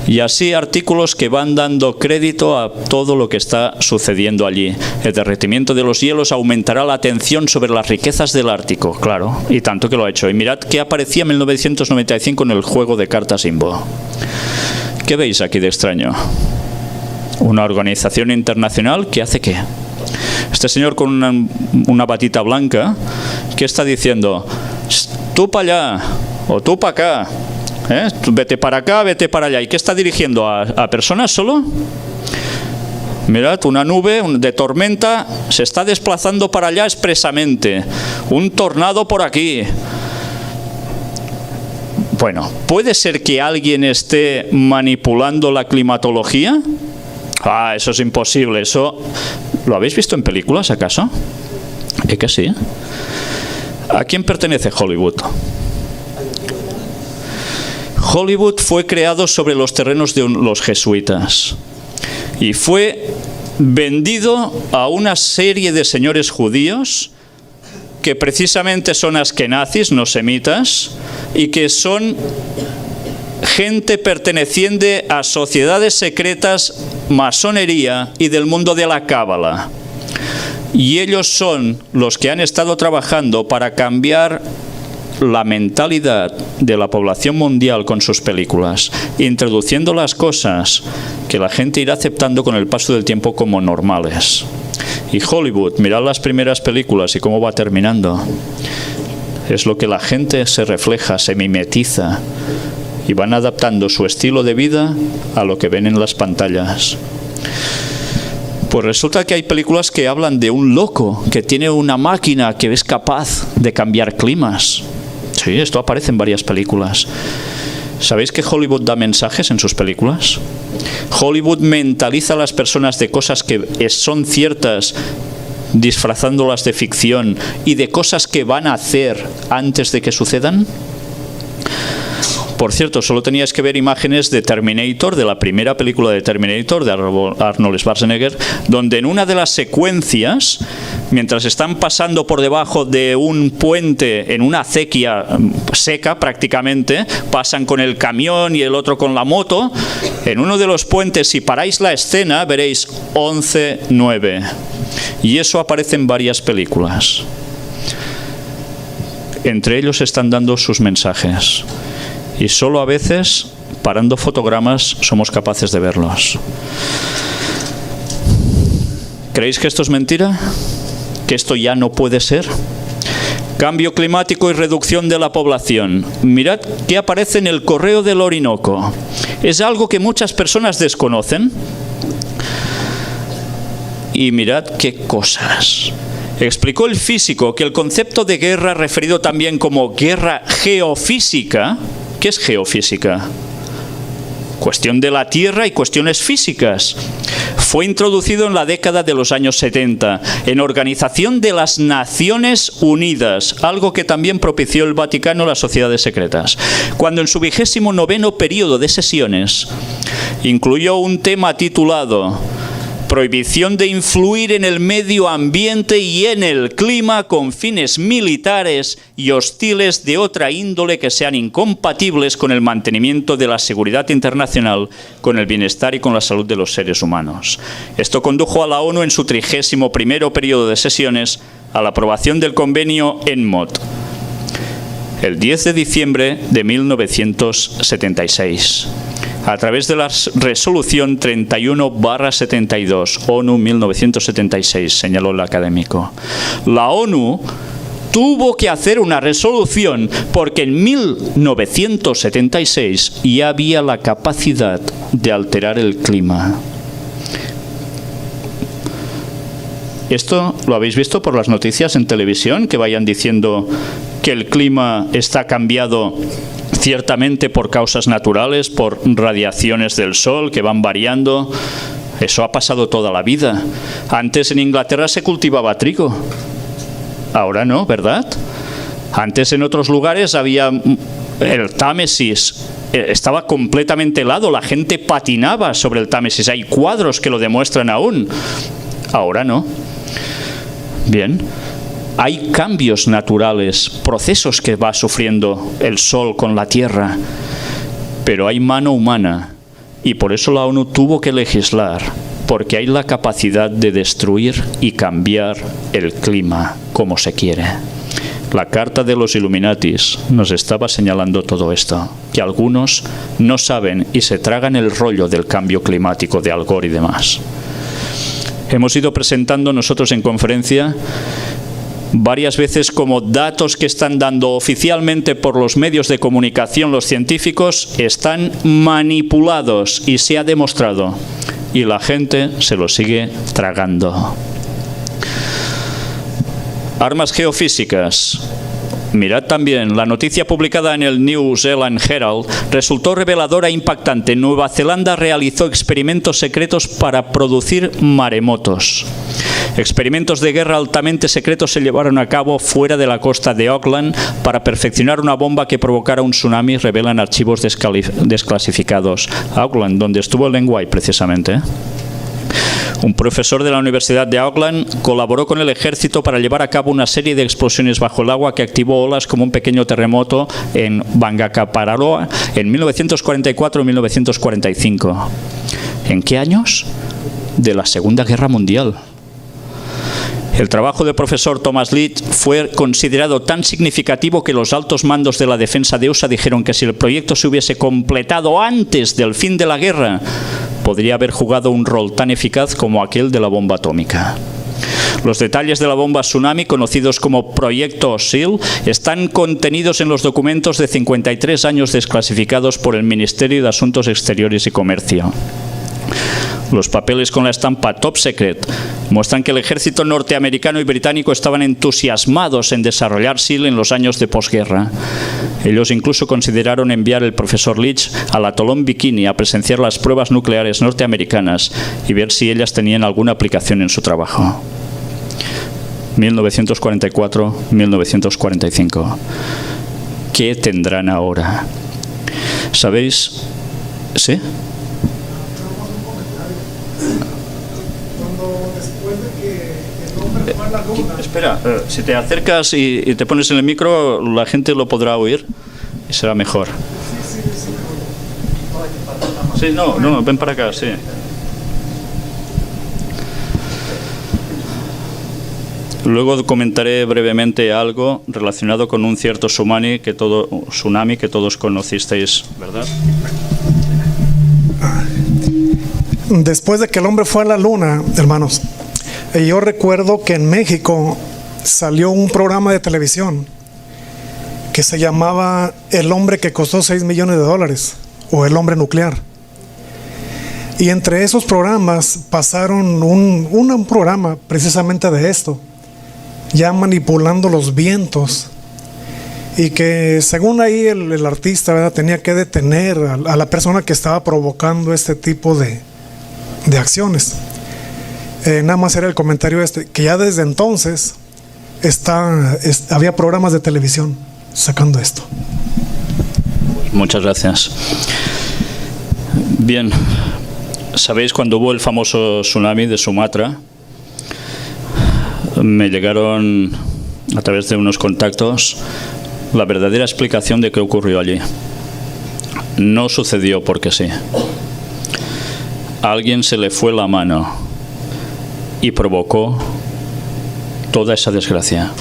Y así artículos que van dando crédito a todo lo que está sucediendo allí. El derretimiento de los hielos aumentará la atención sobre las riquezas del Ártico, claro, y tanto que lo ha hecho. Y mirad qué aparecía en 1995 en el juego de cartas Imbo. ¿Qué veis aquí de extraño? Una organización internacional que hace ¿qué? Este señor con una batita blanca, ¿qué está diciendo? Tú para allá, o tú para acá, vete para acá, vete para allá. ¿Y qué está dirigiendo? ¿A personas solo? Mirad, una nube de tormenta se está desplazando para allá expresamente. Un tornado por aquí. Bueno, ¿puede ser que alguien esté manipulando la climatología? Ah, eso es imposible. Eso ¿lo habéis visto en películas, acaso? Que sí. ¿A quién pertenece Hollywood? Hollywood fue creado sobre los terrenos de los jesuitas y fue vendido a una serie de señores judíos que precisamente son askenazis, no semitas, y que son gente perteneciente a sociedades secretas, masonería y del mundo de la cábala. Y ellos son los que han estado trabajando para cambiar la mentalidad de la población mundial con sus películas, introduciendo las cosas que la gente irá aceptando con el paso del tiempo como normales. Y Hollywood, mirad las primeras películas y cómo va terminando. Es lo que la gente se refleja, se mimetiza, y van adaptando su estilo de vida a lo que ven en las pantallas. Pues resulta que hay películas que hablan de un loco que tiene una máquina que es capaz de cambiar climas. Sí, esto aparece en varias películas. ¿Sabéis que Hollywood da mensajes en sus películas? Hollywood mentaliza a las personas de cosas que son ciertas, disfrazándolas de ficción, y de cosas que van a hacer antes de que sucedan. Por cierto, solo teníais que ver imágenes de Terminator, de la primera película de Terminator, de Arnold Schwarzenegger, donde en una de las secuencias, mientras están pasando por debajo de un puente en una acequia seca prácticamente, pasan con el camión y el otro con la moto. En uno de los puentes, si paráis la escena, veréis 11-9. Y eso aparece en varias películas. Entre ellos están dando sus mensajes. Y solo a veces, parando fotogramas, somos capaces de verlos. ¿Creéis que esto es mentira? ¿Que esto ya no puede ser? Cambio climático y reducción de la población. Mirad qué aparece en el Correo del Orinoco. Es algo que muchas personas desconocen. Y mirad qué cosas. Explicó el físico que el concepto de guerra, referido también como guerra geofísica. ¿Qué es geofísica? cuestión de la Tierra y cuestiones físicas. Fue introducido en la década de los años 70 en Organización de las Naciones Unidas, algo que también propició el Vaticano, las sociedades secretas, cuando en su 29º periodo de sesiones incluyó un tema titulado Prohibición de influir en el medio ambiente y en el clima con fines militares y hostiles de otra índole que sean incompatibles con el mantenimiento de la seguridad internacional, con el bienestar y con la salud de los seres humanos. Esto condujo a la ONU en su 31º periodo de sesiones a la aprobación del convenio ENMOD, el 10 de diciembre de 1976. A través de la resolución 31/72, ONU 1976, señaló el académico. La ONU tuvo que hacer una resolución porque en 1976 ya había la capacidad de alterar el clima. ¿Esto lo habéis visto por las noticias en televisión? Que vayan diciendo que el clima está cambiado ciertamente por causas naturales, por radiaciones del sol que van variando. Eso ha pasado toda la vida. Antes en Inglaterra se cultivaba trigo. Ahora no, ¿verdad? Antes en otros lugares había el Támesis. Estaba completamente helado. La gente patinaba sobre el Támesis. Hay cuadros que lo demuestran aún. Ahora no. Bien. Hay cambios naturales, procesos que va sufriendo el sol con la tierra, pero hay mano humana y por eso la ONU tuvo que legislar, porque hay la capacidad de destruir y cambiar el clima como se quiere. La carta de los Illuminatis nos estaba señalando todo esto, que algunos no saben y se tragan el rollo del cambio climático de Al Gore y demás. Hemos ido presentando nosotros en conferencia varias veces como datos que están dando oficialmente por los medios de comunicación los científicos están manipulados y se ha demostrado y la gente se lo sigue tragando. Armas geofísicas. Mirad también, la noticia publicada en el New Zealand Herald resultó reveladora e impactante. Nueva Zelanda realizó experimentos secretos para producir maremotos. Experimentos de guerra altamente secretos se llevaron a cabo fuera de la costa de Auckland para perfeccionar una bomba que provocara un tsunami, revelan archivos desclasificados. Auckland, donde estuvo Len White precisamente. Un profesor de la Universidad de Auckland colaboró con el ejército para llevar a cabo una serie de explosiones bajo el agua que activó olas como un pequeño terremoto en Bangacaparoa en 1944 y 1945. ¿En qué años? De la Segunda Guerra Mundial. El trabajo del profesor Thomas Leach fue considerado tan significativo que los altos mandos de la defensa de USA dijeron que si el proyecto se hubiese completado antes del fin de la guerra, podría haber jugado un rol tan eficaz como aquel de la bomba atómica. Los detalles de la bomba tsunami, conocidos como Proyecto SEAL, están contenidos en los documentos de 53 años desclasificados por el Ministerio de Asuntos Exteriores y Comercio. Los papeles con la estampa Top Secret muestran que el ejército norteamericano y británico estaban entusiasmados en desarrollar SEAL en los años de posguerra. Ellos incluso consideraron enviar al profesor Leach al atolón Bikini a presenciar las pruebas nucleares norteamericanas y ver si ellas tenían alguna aplicación en su trabajo. 1944-1945. ¿Qué tendrán ahora? ¿Sabéis? ¿Sí? Espera, si te acercas y te pones en el micro, la gente lo podrá oír y será mejor. Sí, no, ven para acá, sí. Luego comentaré brevemente algo relacionado con un cierto tsunami que todos conocisteis, ¿verdad? Después de que el hombre fue a la luna, hermanos, yo recuerdo que en México salió un programa de televisión que se llamaba El hombre que costó $6 millones o El hombre nuclear. Y entre esos programas pasaron un programa precisamente de esto, ya manipulando los vientos. y que según ahí el artista, ¿verdad?, tenía que detener a la persona que estaba provocando este tipo de acciones. Nada más era el comentario que ya desde entonces había programas de televisión sacando esto. Muchas gracias. Bien, ¿sabéis cuando hubo el famoso tsunami de Sumatra? Me llegaron a través de unos contactos la verdadera explicación de qué ocurrió allí. No sucedió porque sí. A alguien se le fue la mano y provocó toda esa desgracia.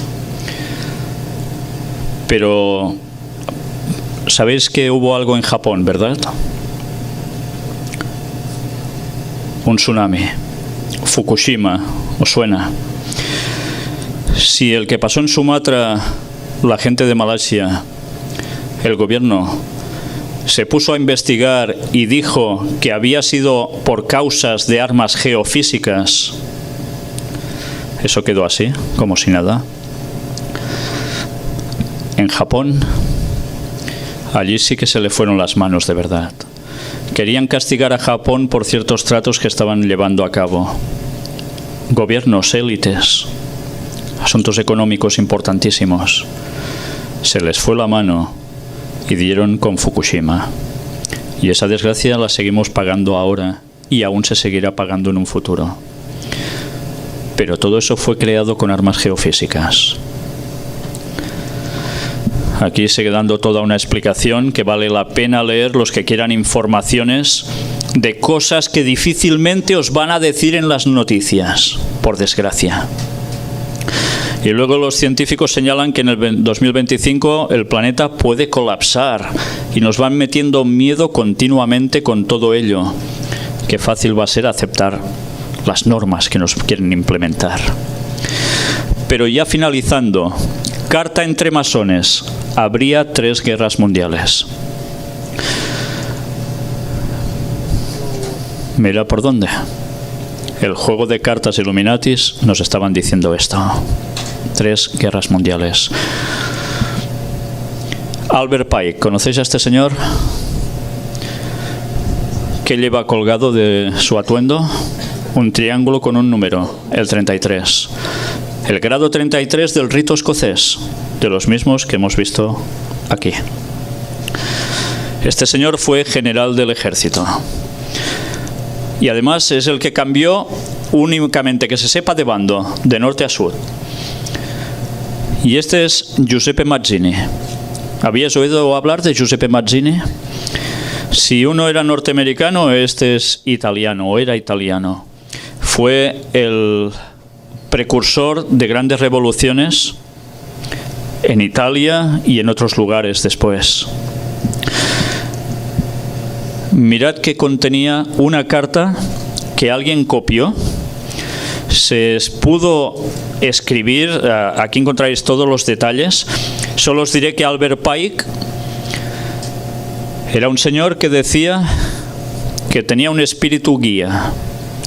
Pero sabéis que hubo algo en Japón, ¿verdad? Un tsunami. Fukushima, ¿os suena? Si el que pasó en Sumatra, la gente de Malasia, el gobierno, se puso a investigar y dijo que había sido por causas de armas geofísicas, eso quedó así, como si nada. En Japón, allí sí que se le fueron las manos de verdad. Querían castigar a Japón por ciertos tratos que estaban llevando a cabo. Gobiernos, élites, asuntos económicos importantísimos. Se les fue la mano y dieron con Fukushima. Y esa desgracia la seguimos pagando ahora y aún se seguirá pagando en un futuro. Pero todo eso fue creado con armas geofísicas. Aquí sigue dando toda una explicación que vale la pena leer los que quieran informaciones de cosas que difícilmente os van a decir en las noticias, por desgracia. Y luego los científicos señalan que en el 2025 el planeta puede colapsar y nos van metiendo miedo continuamente con todo ello. Qué fácil va a ser aceptar las normas que nos quieren implementar. Pero ya finalizando, carta entre masones. Habría 3 guerras mundiales. Mira por dónde. El juego de cartas Illuminatis nos estaban diciendo esto. 3 guerras mundiales. Albert Pike, ¿conocéis a este señor? ¿Qué lleva colgado de su atuendo? Un triángulo con un número, el 33. El grado 33 del rito escocés, de los mismos que hemos visto aquí. Este señor fue general del ejército. Y además es el que cambió únicamente, que se sepa, de bando, de norte a sur. Y este es Giuseppe Mazzini. ¿Habías oído hablar de Giuseppe Mazzini? Si uno era norteamericano, este es italiano, o era italiano. Fue el precursor de grandes revoluciones en Italia y en otros lugares después. Mirad que contenía una carta que alguien copió. Se pudo escribir, aquí encontráis todos los detalles. Solo os diré que Albert Pike era un señor que decía que tenía un espíritu guía.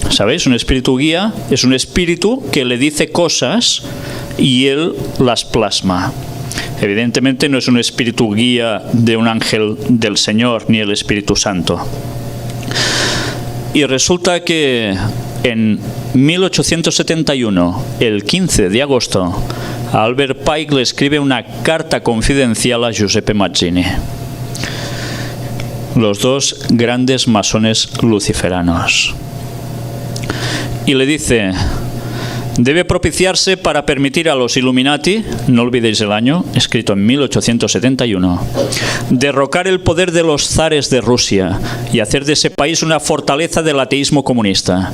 ¿Sabéis? Un espíritu guía es un espíritu que le dice cosas y él las plasma. Evidentemente no es un espíritu guía de un ángel del Señor ni el Espíritu Santo. Y resulta que en 1871, el 15 de agosto, Albert Pike le escribe una carta confidencial a Giuseppe Mazzini. Los dos grandes masones luciferanos. Y le dice: debe propiciarse para permitir a los Illuminati, no olvidéis el año, escrito en 1871, derrocar el poder de los zares de Rusia y hacer de ese país una fortaleza del ateísmo comunista.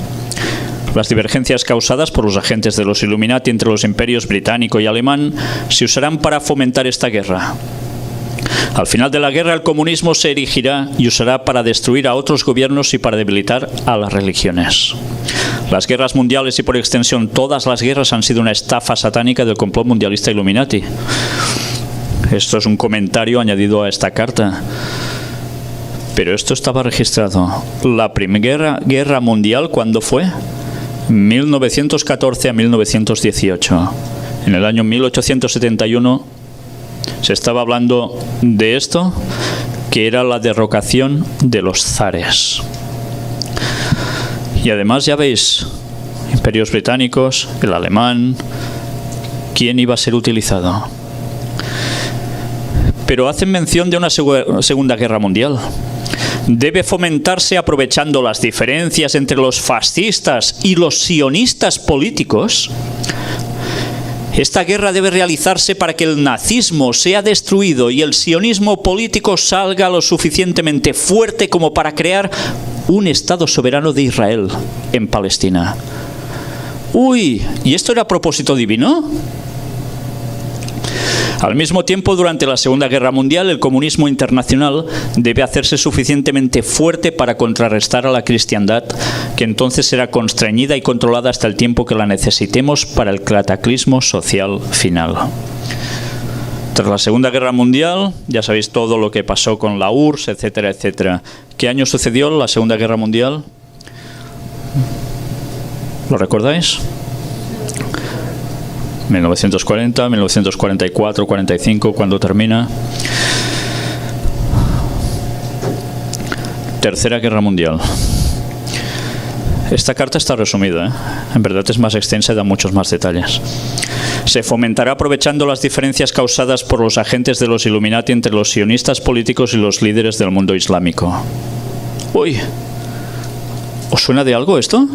Las divergencias causadas por los agentes de los Illuminati entre los imperios británico y alemán se usarán para fomentar esta guerra. Al final de la guerra, el comunismo se erigirá y usará para destruir a otros gobiernos y para debilitar a las religiones. Las guerras mundiales y por extensión todas las guerras han sido una estafa satánica del complot mundialista Illuminati. Esto es un comentario añadido a esta carta. Pero esto estaba registrado. La Primera Guerra Mundial, ¿cuándo fue? 1914 a 1918. En el año 1871 Se estaba hablando de esto, que era la derrocación de los zares. Y además, ya veis, imperios británicos, el alemán, ¿quién iba a ser utilizado? Pero hacen mención de una Segunda Guerra Mundial. Debe fomentarse aprovechando las diferencias entre los fascistas y los sionistas políticos. Esta guerra debe realizarse para que el nazismo sea destruido y el sionismo político salga lo suficientemente fuerte como para crear un Estado soberano de Israel en Palestina. Uy, ¿y esto era a propósito divino? Al mismo tiempo, durante la Segunda Guerra Mundial, el comunismo internacional debe hacerse suficientemente fuerte para contrarrestar a la cristiandad, que entonces será constreñida y controlada hasta el tiempo que la necesitemos para el cataclismo social final. Tras la Segunda Guerra Mundial, ya sabéis todo lo que pasó con la URSS, etcétera, etcétera. ¿Qué año sucedió la Segunda Guerra Mundial? ¿Lo recordáis? 1940, 1944, 45, cuando termina. Tercera Guerra Mundial. Esta carta está resumida, ¿eh? En verdad es más extensa y da muchos más detalles. Se fomentará aprovechando las diferencias causadas por los agentes de los Illuminati entre los sionistas políticos y los líderes del mundo islámico. Uy, ¿os suena de algo esto?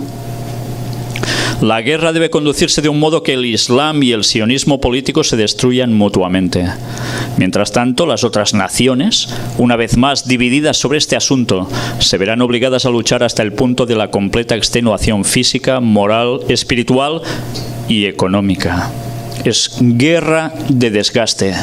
La guerra debe conducirse de un modo que el Islam y el sionismo político se destruyan mutuamente. Mientras tanto, las otras naciones, una vez más divididas sobre este asunto, se verán obligadas a luchar hasta el punto de la completa extenuación física, moral, espiritual y económica. Es guerra de desgaste.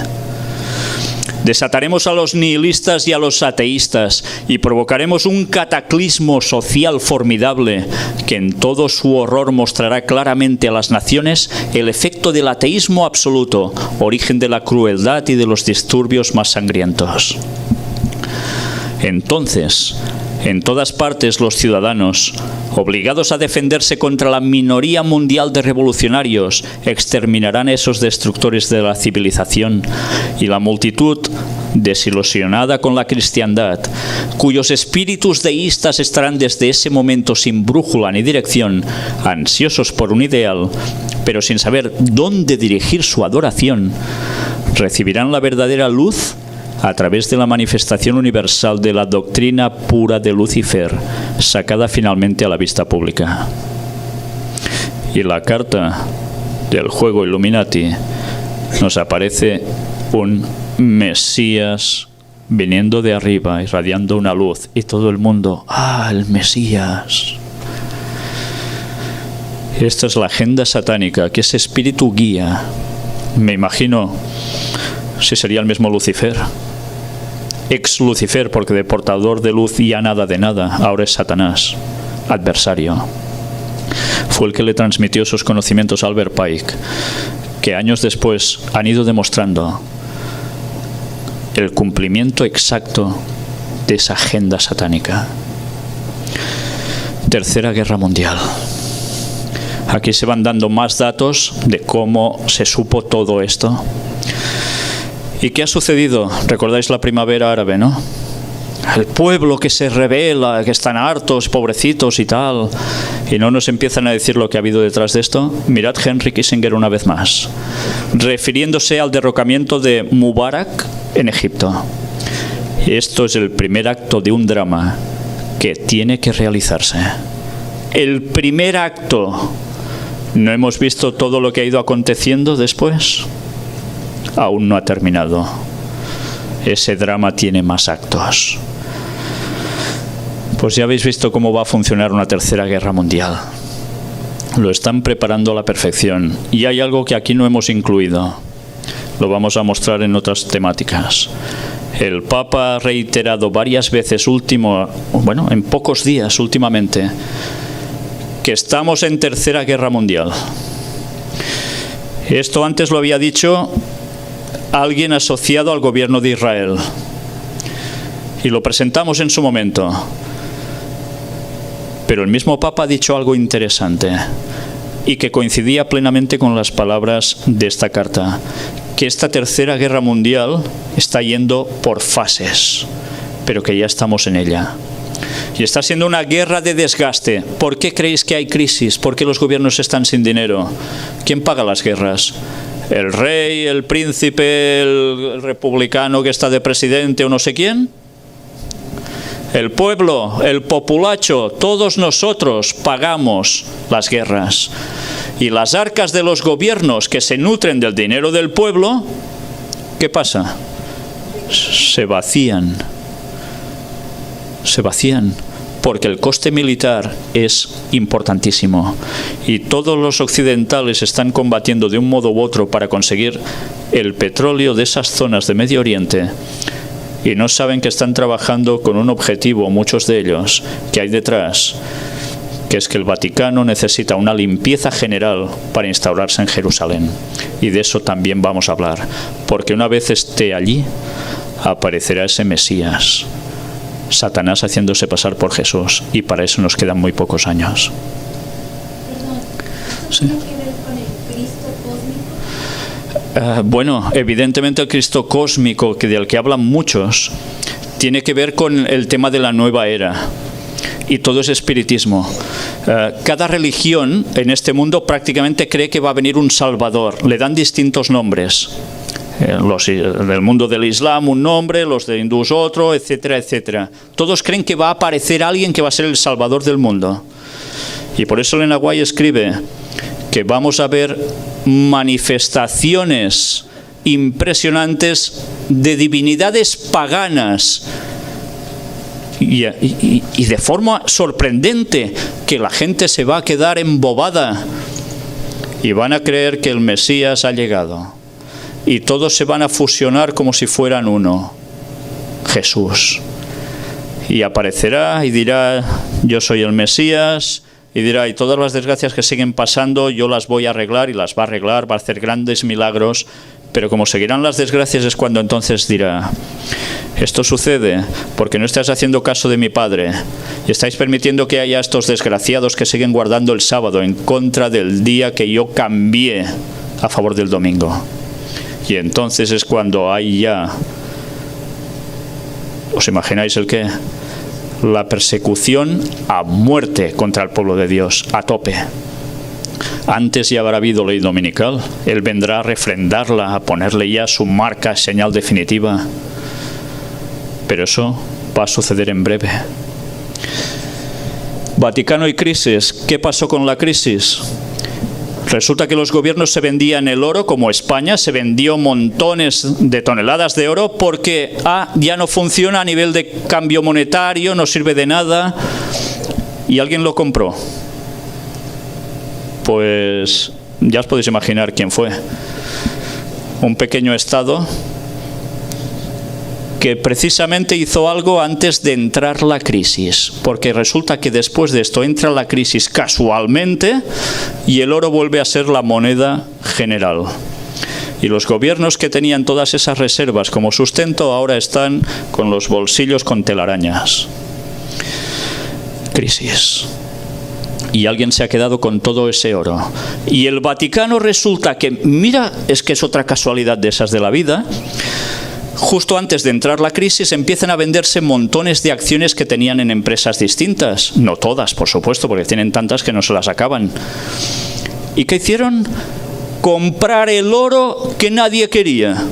Desataremos a los nihilistas y a los ateístas y provocaremos un cataclismo social formidable que en todo su horror mostrará claramente a las naciones el efecto del ateísmo absoluto, origen de la crueldad y de los disturbios más sangrientos. Entonces, en todas partes los ciudadanos, obligados a defenderse contra la minoría mundial de revolucionarios, exterminarán a esos destructores de la civilización, y la multitud, desilusionada con la cristiandad, cuyos espíritus deístas estarán desde ese momento sin brújula ni dirección, ansiosos por un ideal, pero sin saber dónde dirigir su adoración, recibirán la verdadera luz a través de la manifestación universal de la doctrina pura de Lucifer, sacada finalmente a la vista pública. Y la carta del juego Illuminati nos aparece un Mesías viniendo de arriba, irradiando una luz, y todo el mundo, ¡ah, el Mesías! Esta es la agenda satánica, que ese espíritu guía. Me imagino si sería el mismo Lucifer. Ex Lucifer, porque de portador de luz ya nada de nada, ahora es Satanás, adversario. Fue el que le transmitió sus conocimientos a Albert Pike, que años después han ido demostrando el cumplimiento exacto de esa agenda satánica. Tercera Guerra Mundial. Aquí se van dando más datos de cómo se supo todo esto. ¿Y qué ha sucedido? Recordáis la primavera árabe, ¿no? El pueblo que se rebela, que están hartos, pobrecitos y tal. Y no nos empiezan a decir lo que ha habido detrás de esto. Mirad Henry Kissinger una vez más, refiriéndose al derrocamiento de Mubarak en Egipto. Esto es el primer acto de un drama que tiene que realizarse. El primer acto. ¿No hemos visto todo lo que ha ido aconteciendo después? Aún no ha terminado. Ese drama tiene más actos. Pues ya habéis visto cómo va a funcionar una tercera guerra mundial. Lo están preparando a la perfección. Y hay algo que aquí no hemos incluido. Lo vamos a mostrar en otras temáticas. El Papa ha reiterado varias veces en pocos días últimamente, que estamos en tercera guerra mundial. Esto antes lo había dicho alguien asociado al gobierno de Israel. Y lo presentamos en su momento. Pero el mismo Papa ha dicho algo interesante y que coincidía plenamente con las palabras de esta carta, que esta tercera guerra mundial está yendo por fases, pero que ya estamos en ella. Y está siendo una guerra de desgaste. ¿Por qué creéis que hay crisis? ¿Por qué los gobiernos están sin dinero? ¿Quién paga las guerras? ¿El rey, el príncipe, el republicano que está de presidente o no sé quién? El pueblo, el populacho, todos nosotros pagamos las guerras. Y las arcas de los gobiernos que se nutren del dinero del pueblo, ¿qué pasa? Se vacían. Se vacían. Porque el coste militar es importantísimo y todos los occidentales están combatiendo de un modo u otro para conseguir el petróleo de esas zonas de Medio Oriente y no saben que están trabajando con un objetivo, muchos de ellos, que hay detrás, que es que el Vaticano necesita una limpieza general para instaurarse en Jerusalén. Y de eso también vamos a hablar, porque una vez esté allí, aparecerá ese Mesías, Satanás haciéndose pasar por Jesús, y para eso nos quedan muy pocos años. ¿Esto tiene que ver con el Cristo cósmico? Bueno, evidentemente el Cristo cósmico, del que hablan muchos, tiene que ver con el tema de la nueva era, y todo es espiritismo. Cada religión en este mundo prácticamente cree que va a venir un Salvador, le dan distintos nombres. Los del mundo del Islam un nombre, los de hindús otro, etcétera, etcétera. Todos creen que va a aparecer alguien que va a ser el salvador del mundo. Y por eso Elena White escribe que vamos a ver manifestaciones impresionantes de divinidades paganas y de forma sorprendente, que la gente se va a quedar embobada y van a creer que el Mesías ha llegado. Y todos se van a fusionar como si fueran uno, Jesús. Y aparecerá y dirá, yo soy el Mesías, y dirá, y todas las desgracias que siguen pasando, yo las voy a arreglar, y las va a arreglar, va a hacer grandes milagros, pero como seguirán las desgracias es cuando entonces dirá, esto sucede porque no estáis haciendo caso de mi Padre, y estáis permitiendo que haya estos desgraciados que siguen guardando el sábado en contra del día que yo cambié a favor del domingo. Y entonces es cuando hay ya, ¿os imagináis el qué? La persecución a muerte contra el pueblo de Dios, a tope. Antes ya habrá habido ley dominical, Él vendrá a refrendarla, a ponerle ya su marca, señal definitiva. Pero eso va a suceder en breve. Vaticano y crisis. ¿Qué pasó con la crisis? Resulta que los gobiernos se vendían el oro, como España, se vendió montones de toneladas de oro porque ya no funciona a nivel de cambio monetario, no sirve de nada, y alguien lo compró. Pues ya os podéis imaginar quién fue. Un pequeño estado que precisamente hizo algo antes de entrar la crisis, porque resulta que después de esto entra la crisis casualmente y el oro vuelve a ser la moneda general. Y los gobiernos que tenían todas esas reservas como sustento ahora están con los bolsillos con telarañas. Crisis. Y alguien se ha quedado con todo ese oro. Y el Vaticano resulta que, mira, es que es otra casualidad de esas de la vida. Justo antes de entrar la crisis empiezan a venderse montones de acciones que tenían en empresas distintas. No todas, por supuesto, porque tienen tantas que no se las acaban. ¿Y qué hicieron? Comprar el oro que nadie quería.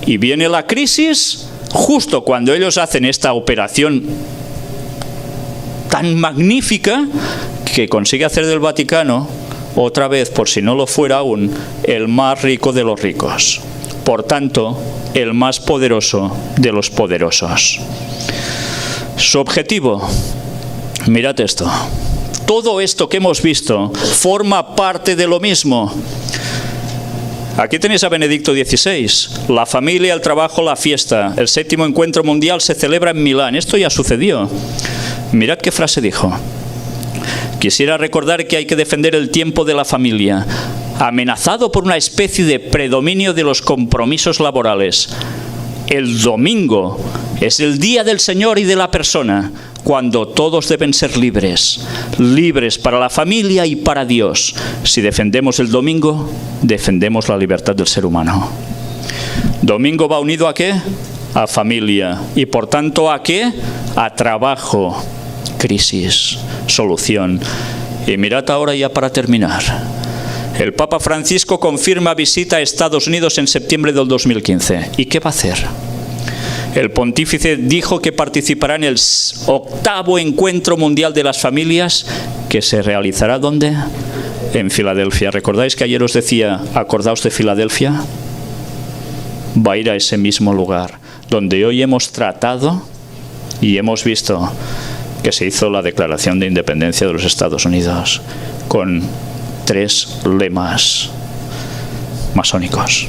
Y viene la crisis justo cuando ellos hacen esta operación tan magnífica que consigue hacer del Vaticano, otra vez, por si no lo fuera aún, el más rico de los ricos. Por tanto, el más poderoso de los poderosos. Su objetivo, mirad esto. Todo esto que hemos visto forma parte de lo mismo. Aquí tenéis a Benedicto XVI. La familia, el trabajo, la fiesta. El 7º encuentro mundial se celebra en Milán. Esto ya sucedió. Mirad qué frase dijo. Quisiera recordar que hay que defender el tiempo de la familia, amenazado por una especie de predominio de los compromisos laborales. El domingo Es el día del Señor y de la persona, cuando todos deben ser libres, libres para la familia y para Dios. Si defendemos el domingo, defendemos la libertad del ser humano. Domingo va unido ¿a qué? A familia. Y por tanto, ¿a qué? A trabajo, crisis, solución. Y mirad ahora ya para terminar. El Papa Francisco confirma visita a Estados Unidos en septiembre del 2015. ¿Y qué va a hacer? El pontífice dijo que participará en el 8º Encuentro Mundial de las Familias, que se realizará ¿dónde? En Filadelfia. ¿Recordáis que ayer os decía, acordaos de Filadelfia? Va a ir a ese mismo lugar, donde hoy hemos tratado y hemos visto que se hizo la Declaración de Independencia de los Estados Unidos, con 3 lemas masónicos.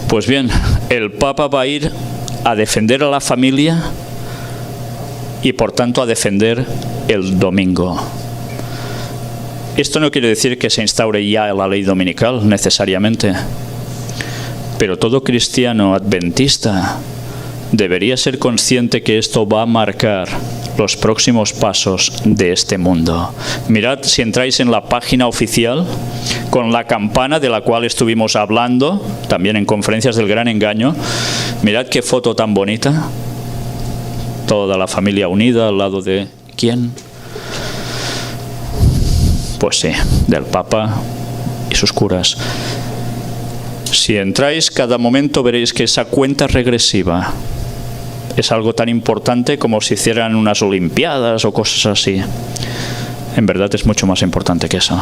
Pues bien, el Papa va a ir a defender a la familia y por tanto a defender el domingo. Esto no quiere decir que se instaure ya la ley dominical necesariamente, pero todo cristiano adventista debería ser consciente que esto va a marcar los próximos pasos de este mundo. Mirad, si entráis en la página oficial, con la campana de la cual estuvimos hablando, también en conferencias del Gran Engaño, mirad qué foto tan bonita. Toda la familia unida al lado de ¿quién? Pues sí, del Papa y sus curas. Si entráis, cada momento veréis que esa cuenta regresiva es algo tan importante como si hicieran unas olimpiadas o cosas así. En verdad es mucho más importante que eso.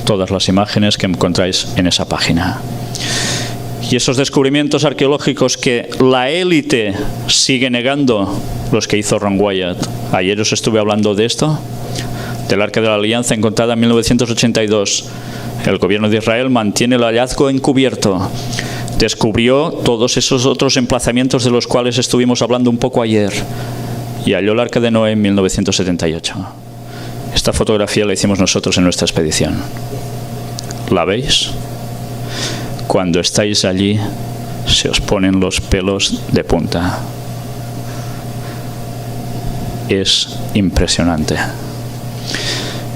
Todas las imágenes que encontráis en esa página. Y esos descubrimientos arqueológicos que la élite sigue negando, los que hizo Ron Wyatt. Ayer os estuve hablando de esto, del Arca de la Alianza encontrada en 1982. El gobierno de Israel mantiene el hallazgo encubierto. Descubrió todos esos otros emplazamientos de los cuales estuvimos hablando un poco ayer y halló el Arca de Noé en 1978. Esta fotografía la hicimos nosotros en nuestra expedición. ¿La veis? Cuando estáis allí se os ponen los pelos de punta. Es impresionante.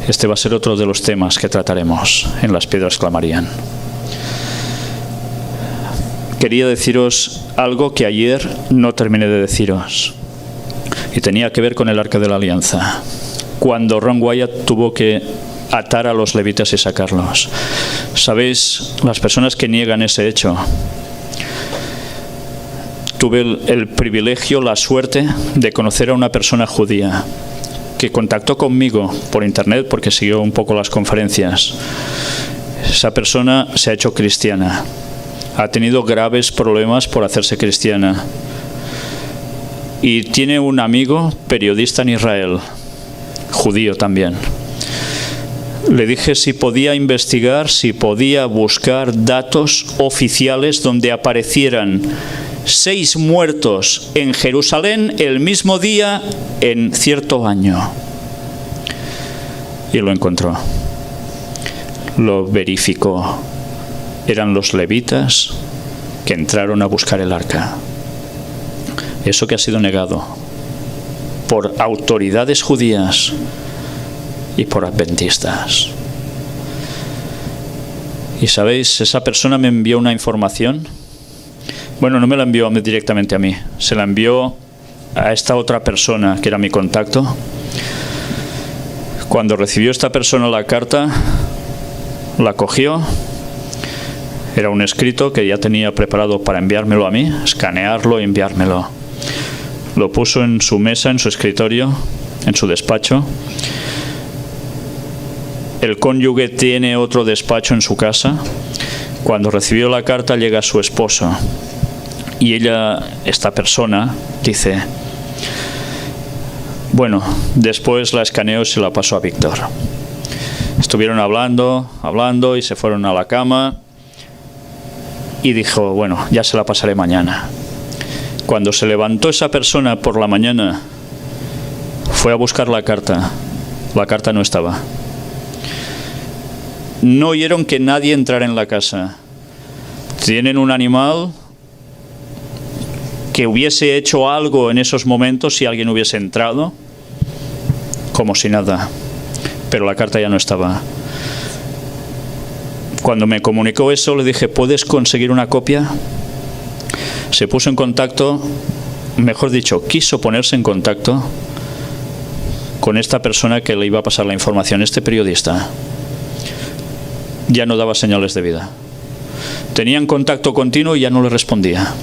Este va a ser otro de los temas que trataremos en Las Piedras Clamarían. Quería deciros algo que ayer no terminé de deciros y tenía que ver con el Arca de la Alianza. Cuando Ron Wyatt tuvo que atar a los levitas y sacarlos. ¿Sabéis? Las personas que niegan ese hecho. Tuve el privilegio, la suerte de conocer a una persona judía que contactó conmigo por internet porque siguió un poco las conferencias. Esa persona se ha hecho cristiana. Ha tenido graves problemas por hacerse cristiana. Y tiene un amigo periodista en Israel, judío también. Le dije si podía investigar, si podía buscar datos oficiales donde aparecieran 6 muertos en Jerusalén el mismo día en cierto año. Y lo encontró. Lo verificó. Eran los levitas que entraron a buscar el arca. Eso que ha sido negado por autoridades judías y por adventistas. Y sabéis, esa persona me envió una información. Bueno, no me la envió directamente a mí, se la envió a esta otra persona que era mi contacto. Cuando recibió esta persona la carta, la cogió. Era un escrito que ya tenía preparado para enviármelo a mí, escanearlo y enviármelo. Lo puso en su mesa, en su escritorio, en su despacho. El cónyuge tiene otro despacho en su casa. Cuando recibió la carta llega su esposo. Y ella, esta persona, dice, bueno, después la escaneó y se la pasó a Víctor. Estuvieron hablando y se fueron a la cama. Y dijo, bueno, ya se la pasaré mañana. Cuando se levantó esa persona por la mañana, fue a buscar la carta. La carta no estaba. No oyeron que nadie entrara en la casa. Tienen un animal que hubiese hecho algo en esos momentos si alguien hubiese entrado, como si nada. Pero la carta ya no estaba. Cuando me comunicó eso, le dije, ¿puedes conseguir una copia? Se puso en contacto, mejor dicho, quiso ponerse en contacto con esta persona que le iba a pasar la información. Este periodista ya no daba señales de vida. Tenían contacto continuo y ya no le respondía.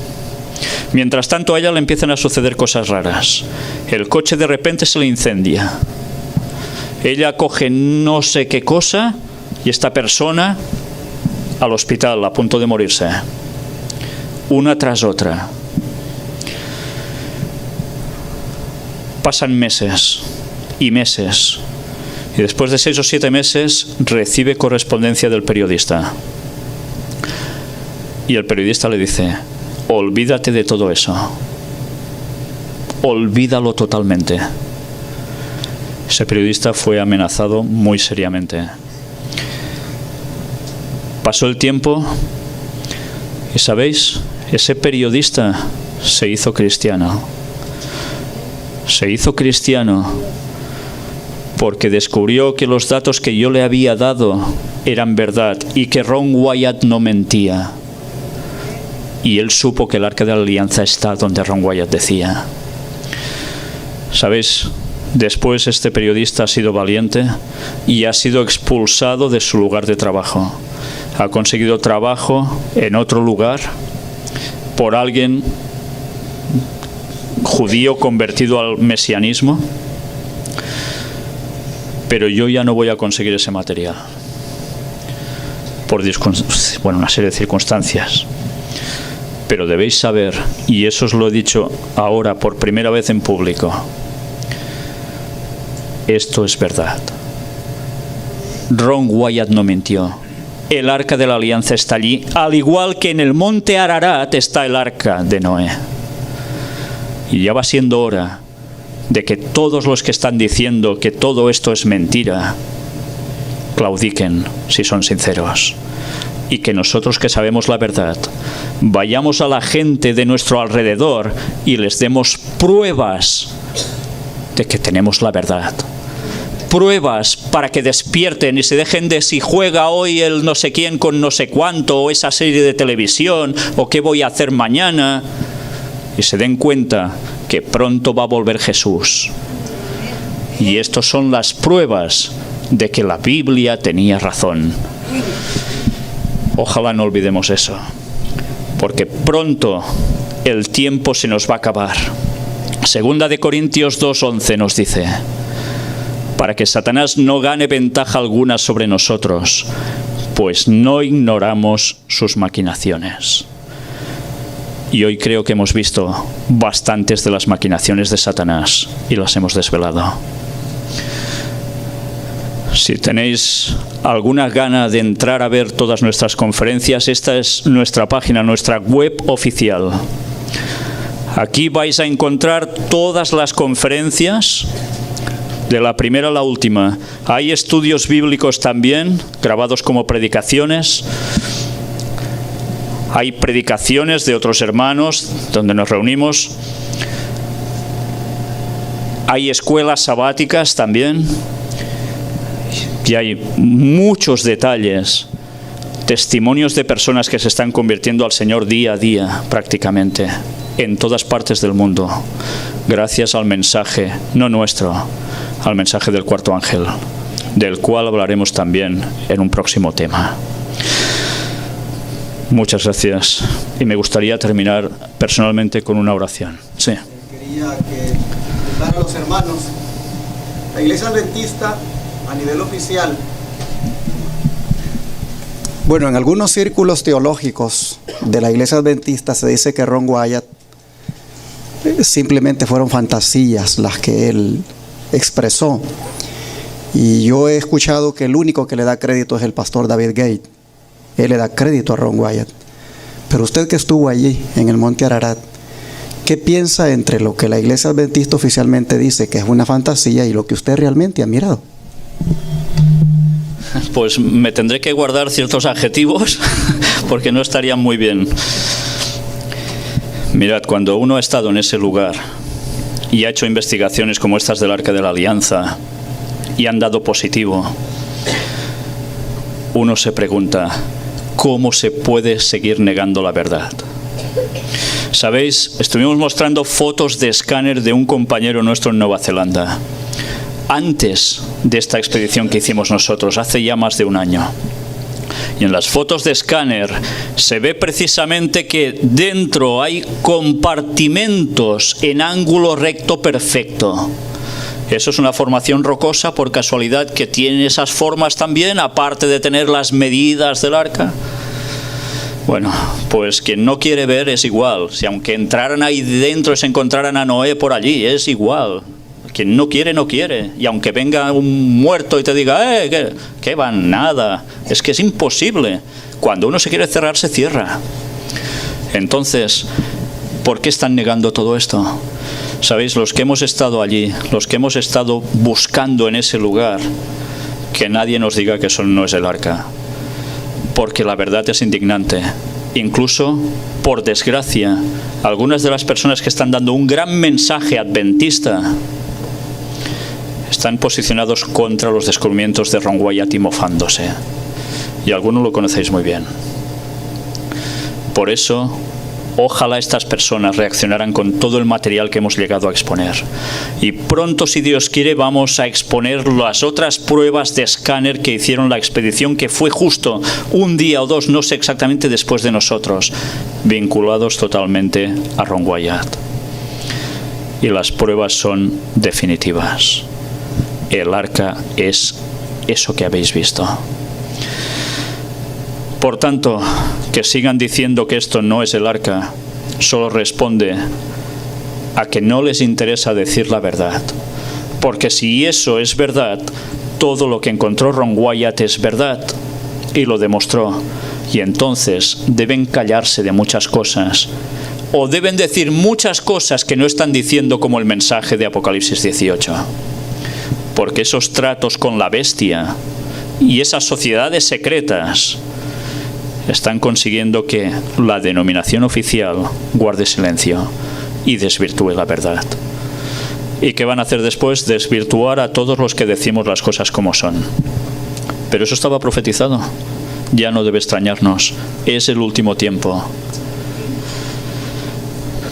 Mientras tanto, a ella le empiezan a suceder cosas raras. El coche de repente se le incendia. Ella coge no sé qué cosa y esta persona al hospital a punto de morirse. Una tras otra. Pasan meses y meses. Y después de 6 o 7 meses recibe correspondencia del periodista. Y el periodista le dice, olvídate de todo eso. Olvídalo totalmente. Ese periodista fue amenazado muy seriamente. Pasó el tiempo y, ¿sabéis? Ese periodista se hizo cristiano. Se hizo cristiano porque descubrió que los datos que yo le había dado eran verdad y que Ron Wyatt no mentía. Y él supo que el Arca de la Alianza está donde Ron Wyatt decía. ¿Sabéis? Después este periodista ha sido valiente y ha sido expulsado de su lugar de trabajo. Ha conseguido trabajo en otro lugar por alguien judío convertido al mesianismo. Pero yo ya no voy a conseguir ese material por una serie de circunstancias. Pero debéis saber, y eso os lo he dicho ahora por primera vez en público, esto es verdad. Ron Wyatt no mintió. El Arca de la Alianza está allí, al igual que en el monte Ararat está el Arca de Noé. Y ya va siendo hora de que todos los que están diciendo que todo esto es mentira, claudiquen si son sinceros. Y que nosotros que sabemos la verdad, vayamos a la gente de nuestro alrededor y les demos pruebas de que tenemos la verdad. Pruebas para que despierten y se dejen de si juega hoy el no sé quién con no sé cuánto, o esa serie de televisión, o qué voy a hacer mañana, y se den cuenta que pronto va a volver Jesús. Y estas son las pruebas de que la Biblia tenía razón. Ojalá no olvidemos eso, porque pronto el tiempo se nos va a acabar. Segunda de Corintios 2:11 nos dice, para que Satanás no gane ventaja alguna sobre nosotros, pues no ignoramos sus maquinaciones. Y hoy creo que hemos visto bastantes de las maquinaciones de Satanás y las hemos desvelado. Si tenéis alguna gana de entrar a ver todas nuestras conferencias, esta es nuestra página, nuestra web oficial. Aquí vais a encontrar todas las conferencias, de la primera a la última. Hay estudios bíblicos también, grabados como predicaciones. Hay predicaciones de otros hermanos donde nos reunimos. Hay escuelas sabáticas también. Y hay muchos detalles, testimonios de personas que se están convirtiendo al Señor día a día, prácticamente, en todas partes del mundo, gracias al mensaje, no nuestro, al mensaje del cuarto ángel, del cual hablaremos también en un próximo tema. Muchas gracias. Y me gustaría terminar personalmente con una oración. Sí. Quería que invitar a los hermanos, la Iglesia Adventista a nivel oficial. Bueno, en algunos círculos teológicos de la Iglesia Adventista se dice que Ron Wyatt simplemente fueron fantasías las que él expresó. Y yo he escuchado que el único que le da crédito es el pastor David Gate. Él le da crédito a Ron Wyatt. Pero usted que estuvo allí en el monte Ararat, ¿qué piensa entre lo que la Iglesia Adventista oficialmente dice que es una fantasía y lo que usted realmente ha mirado? Pues me tendré que guardar ciertos adjetivos porque no estarían muy bien. Mirad, cuando uno ha estado en ese lugar y ha hecho investigaciones como estas del Arca de la Alianza y han dado positivo, uno se pregunta, ¿cómo se puede seguir negando la verdad? Sabéis, estuvimos mostrando fotos de escáner de un compañero nuestro en Nueva Zelanda, antes de esta expedición que hicimos nosotros, hace ya más de un año. Y en las fotos de escáner se ve precisamente que dentro hay compartimentos en ángulo recto perfecto. Eso es una formación rocosa por casualidad que tiene esas formas también, aparte de tener las medidas del arca. Bueno, pues quien no quiere ver es igual. Si aunque entraran ahí dentro y se encontraran a Noé por allí, es igual. Quien no quiere, no quiere. Y aunque venga un muerto y te diga, ¿qué va? Nada. Es que es imposible. Cuando uno se quiere cerrar, se cierra. Entonces, ¿por qué están negando todo esto? Sabéis, los que hemos estado allí, los que hemos estado buscando en ese lugar, que nadie nos diga que eso no es el arca. Porque la verdad es indignante. Incluso, por desgracia, algunas de las personas que están dando un gran mensaje adventista están posicionados contra los descubrimientos de Ron Wyatt y mofándose. Y algunos lo conocéis muy bien. Por eso, ojalá estas personas reaccionaran con todo el material que hemos llegado a exponer. Y pronto, si Dios quiere, vamos a exponer las otras pruebas de escáner que hicieron la expedición, que fue justo un día o dos, no sé exactamente, después de nosotros, vinculados totalmente a Ron Wyatt. Y las pruebas son definitivas. El arca es eso que habéis visto. Por tanto, que sigan diciendo que esto no es el arca, solo responde a que no les interesa decir la verdad. Porque si eso es verdad, todo lo que encontró Ron Wyatt es verdad, y lo demostró. Y entonces deben callarse de muchas cosas, o deben decir muchas cosas que no están diciendo, como el mensaje de Apocalipsis 18. Porque esos tratos con la bestia y esas sociedades secretas están consiguiendo que la denominación oficial guarde silencio y desvirtúe la verdad. ¿Y qué van a hacer después? Desvirtuar a todos los que decimos las cosas como son. Pero eso estaba profetizado. Ya no debe extrañarnos. Es el último tiempo.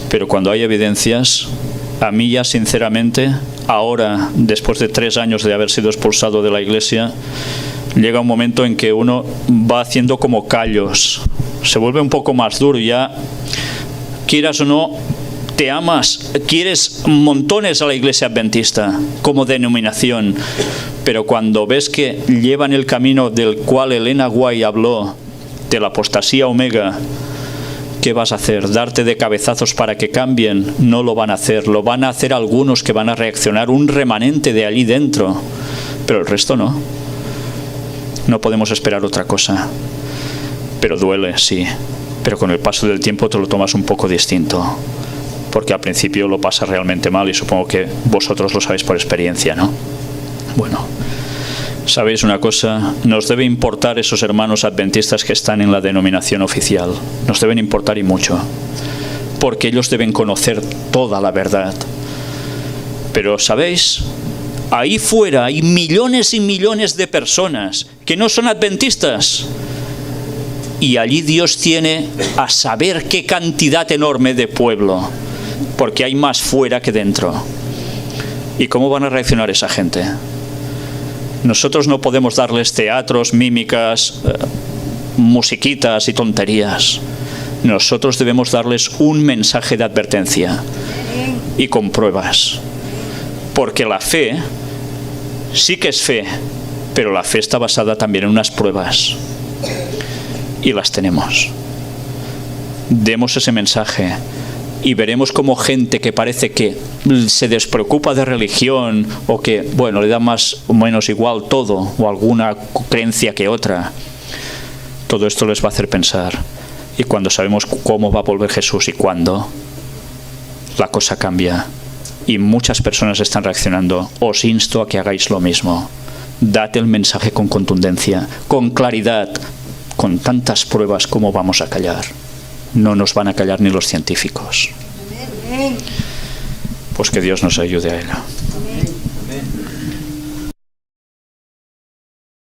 Pero cuando hay evidencias, a mí ya sinceramente, ahora, después de 3 años de haber sido expulsado de la iglesia, llega un momento en que uno va haciendo como callos, se vuelve un poco más duro, ya quieras o no, te amas, quieres montones a la iglesia adventista como denominación, pero cuando ves que llevan el camino del cual Elena White habló, de la apostasía omega, ¿qué vas a hacer? ¿Darte de cabezazos para que cambien? No lo van a hacer, lo van a hacer algunos que van a reaccionar, un remanente de allí dentro, pero el resto no. No podemos esperar otra cosa. Pero duele, sí. Pero con el paso del tiempo te lo tomas un poco distinto. Porque al principio lo pasas realmente mal y supongo que vosotros lo sabéis por experiencia, ¿no? Bueno, ¿sabéis una cosa? Nos debe importar esos hermanos adventistas que están en la denominación oficial. Nos deben importar y mucho. Porque ellos deben conocer toda la verdad. Pero, ¿sabéis? Ahí fuera hay millones y millones de personas que no son adventistas. Y allí Dios tiene a saber qué cantidad enorme de pueblo. Porque hay más fuera que dentro. ¿Y cómo van a reaccionar esa gente? Nosotros no podemos darles teatros, mímicas, musiquitas y tonterías. Nosotros debemos darles un mensaje de advertencia. Y con pruebas. Porque la fe sí que es fe, pero la fe está basada también en unas pruebas. Y las tenemos. Demos ese mensaje y veremos como gente que parece que se despreocupa de religión o que, bueno, le da más o menos igual todo o alguna creencia que otra. Todo esto les va a hacer pensar. Y cuando sabemos cómo va a volver Jesús y cuándo, la cosa cambia. Y muchas personas están reaccionando. Os insto a que hagáis lo mismo. Dad el mensaje con contundencia, con claridad, con tantas pruebas como vamos a callar. no nos van a callar ni los científicos. Pues que Dios nos ayude a ello.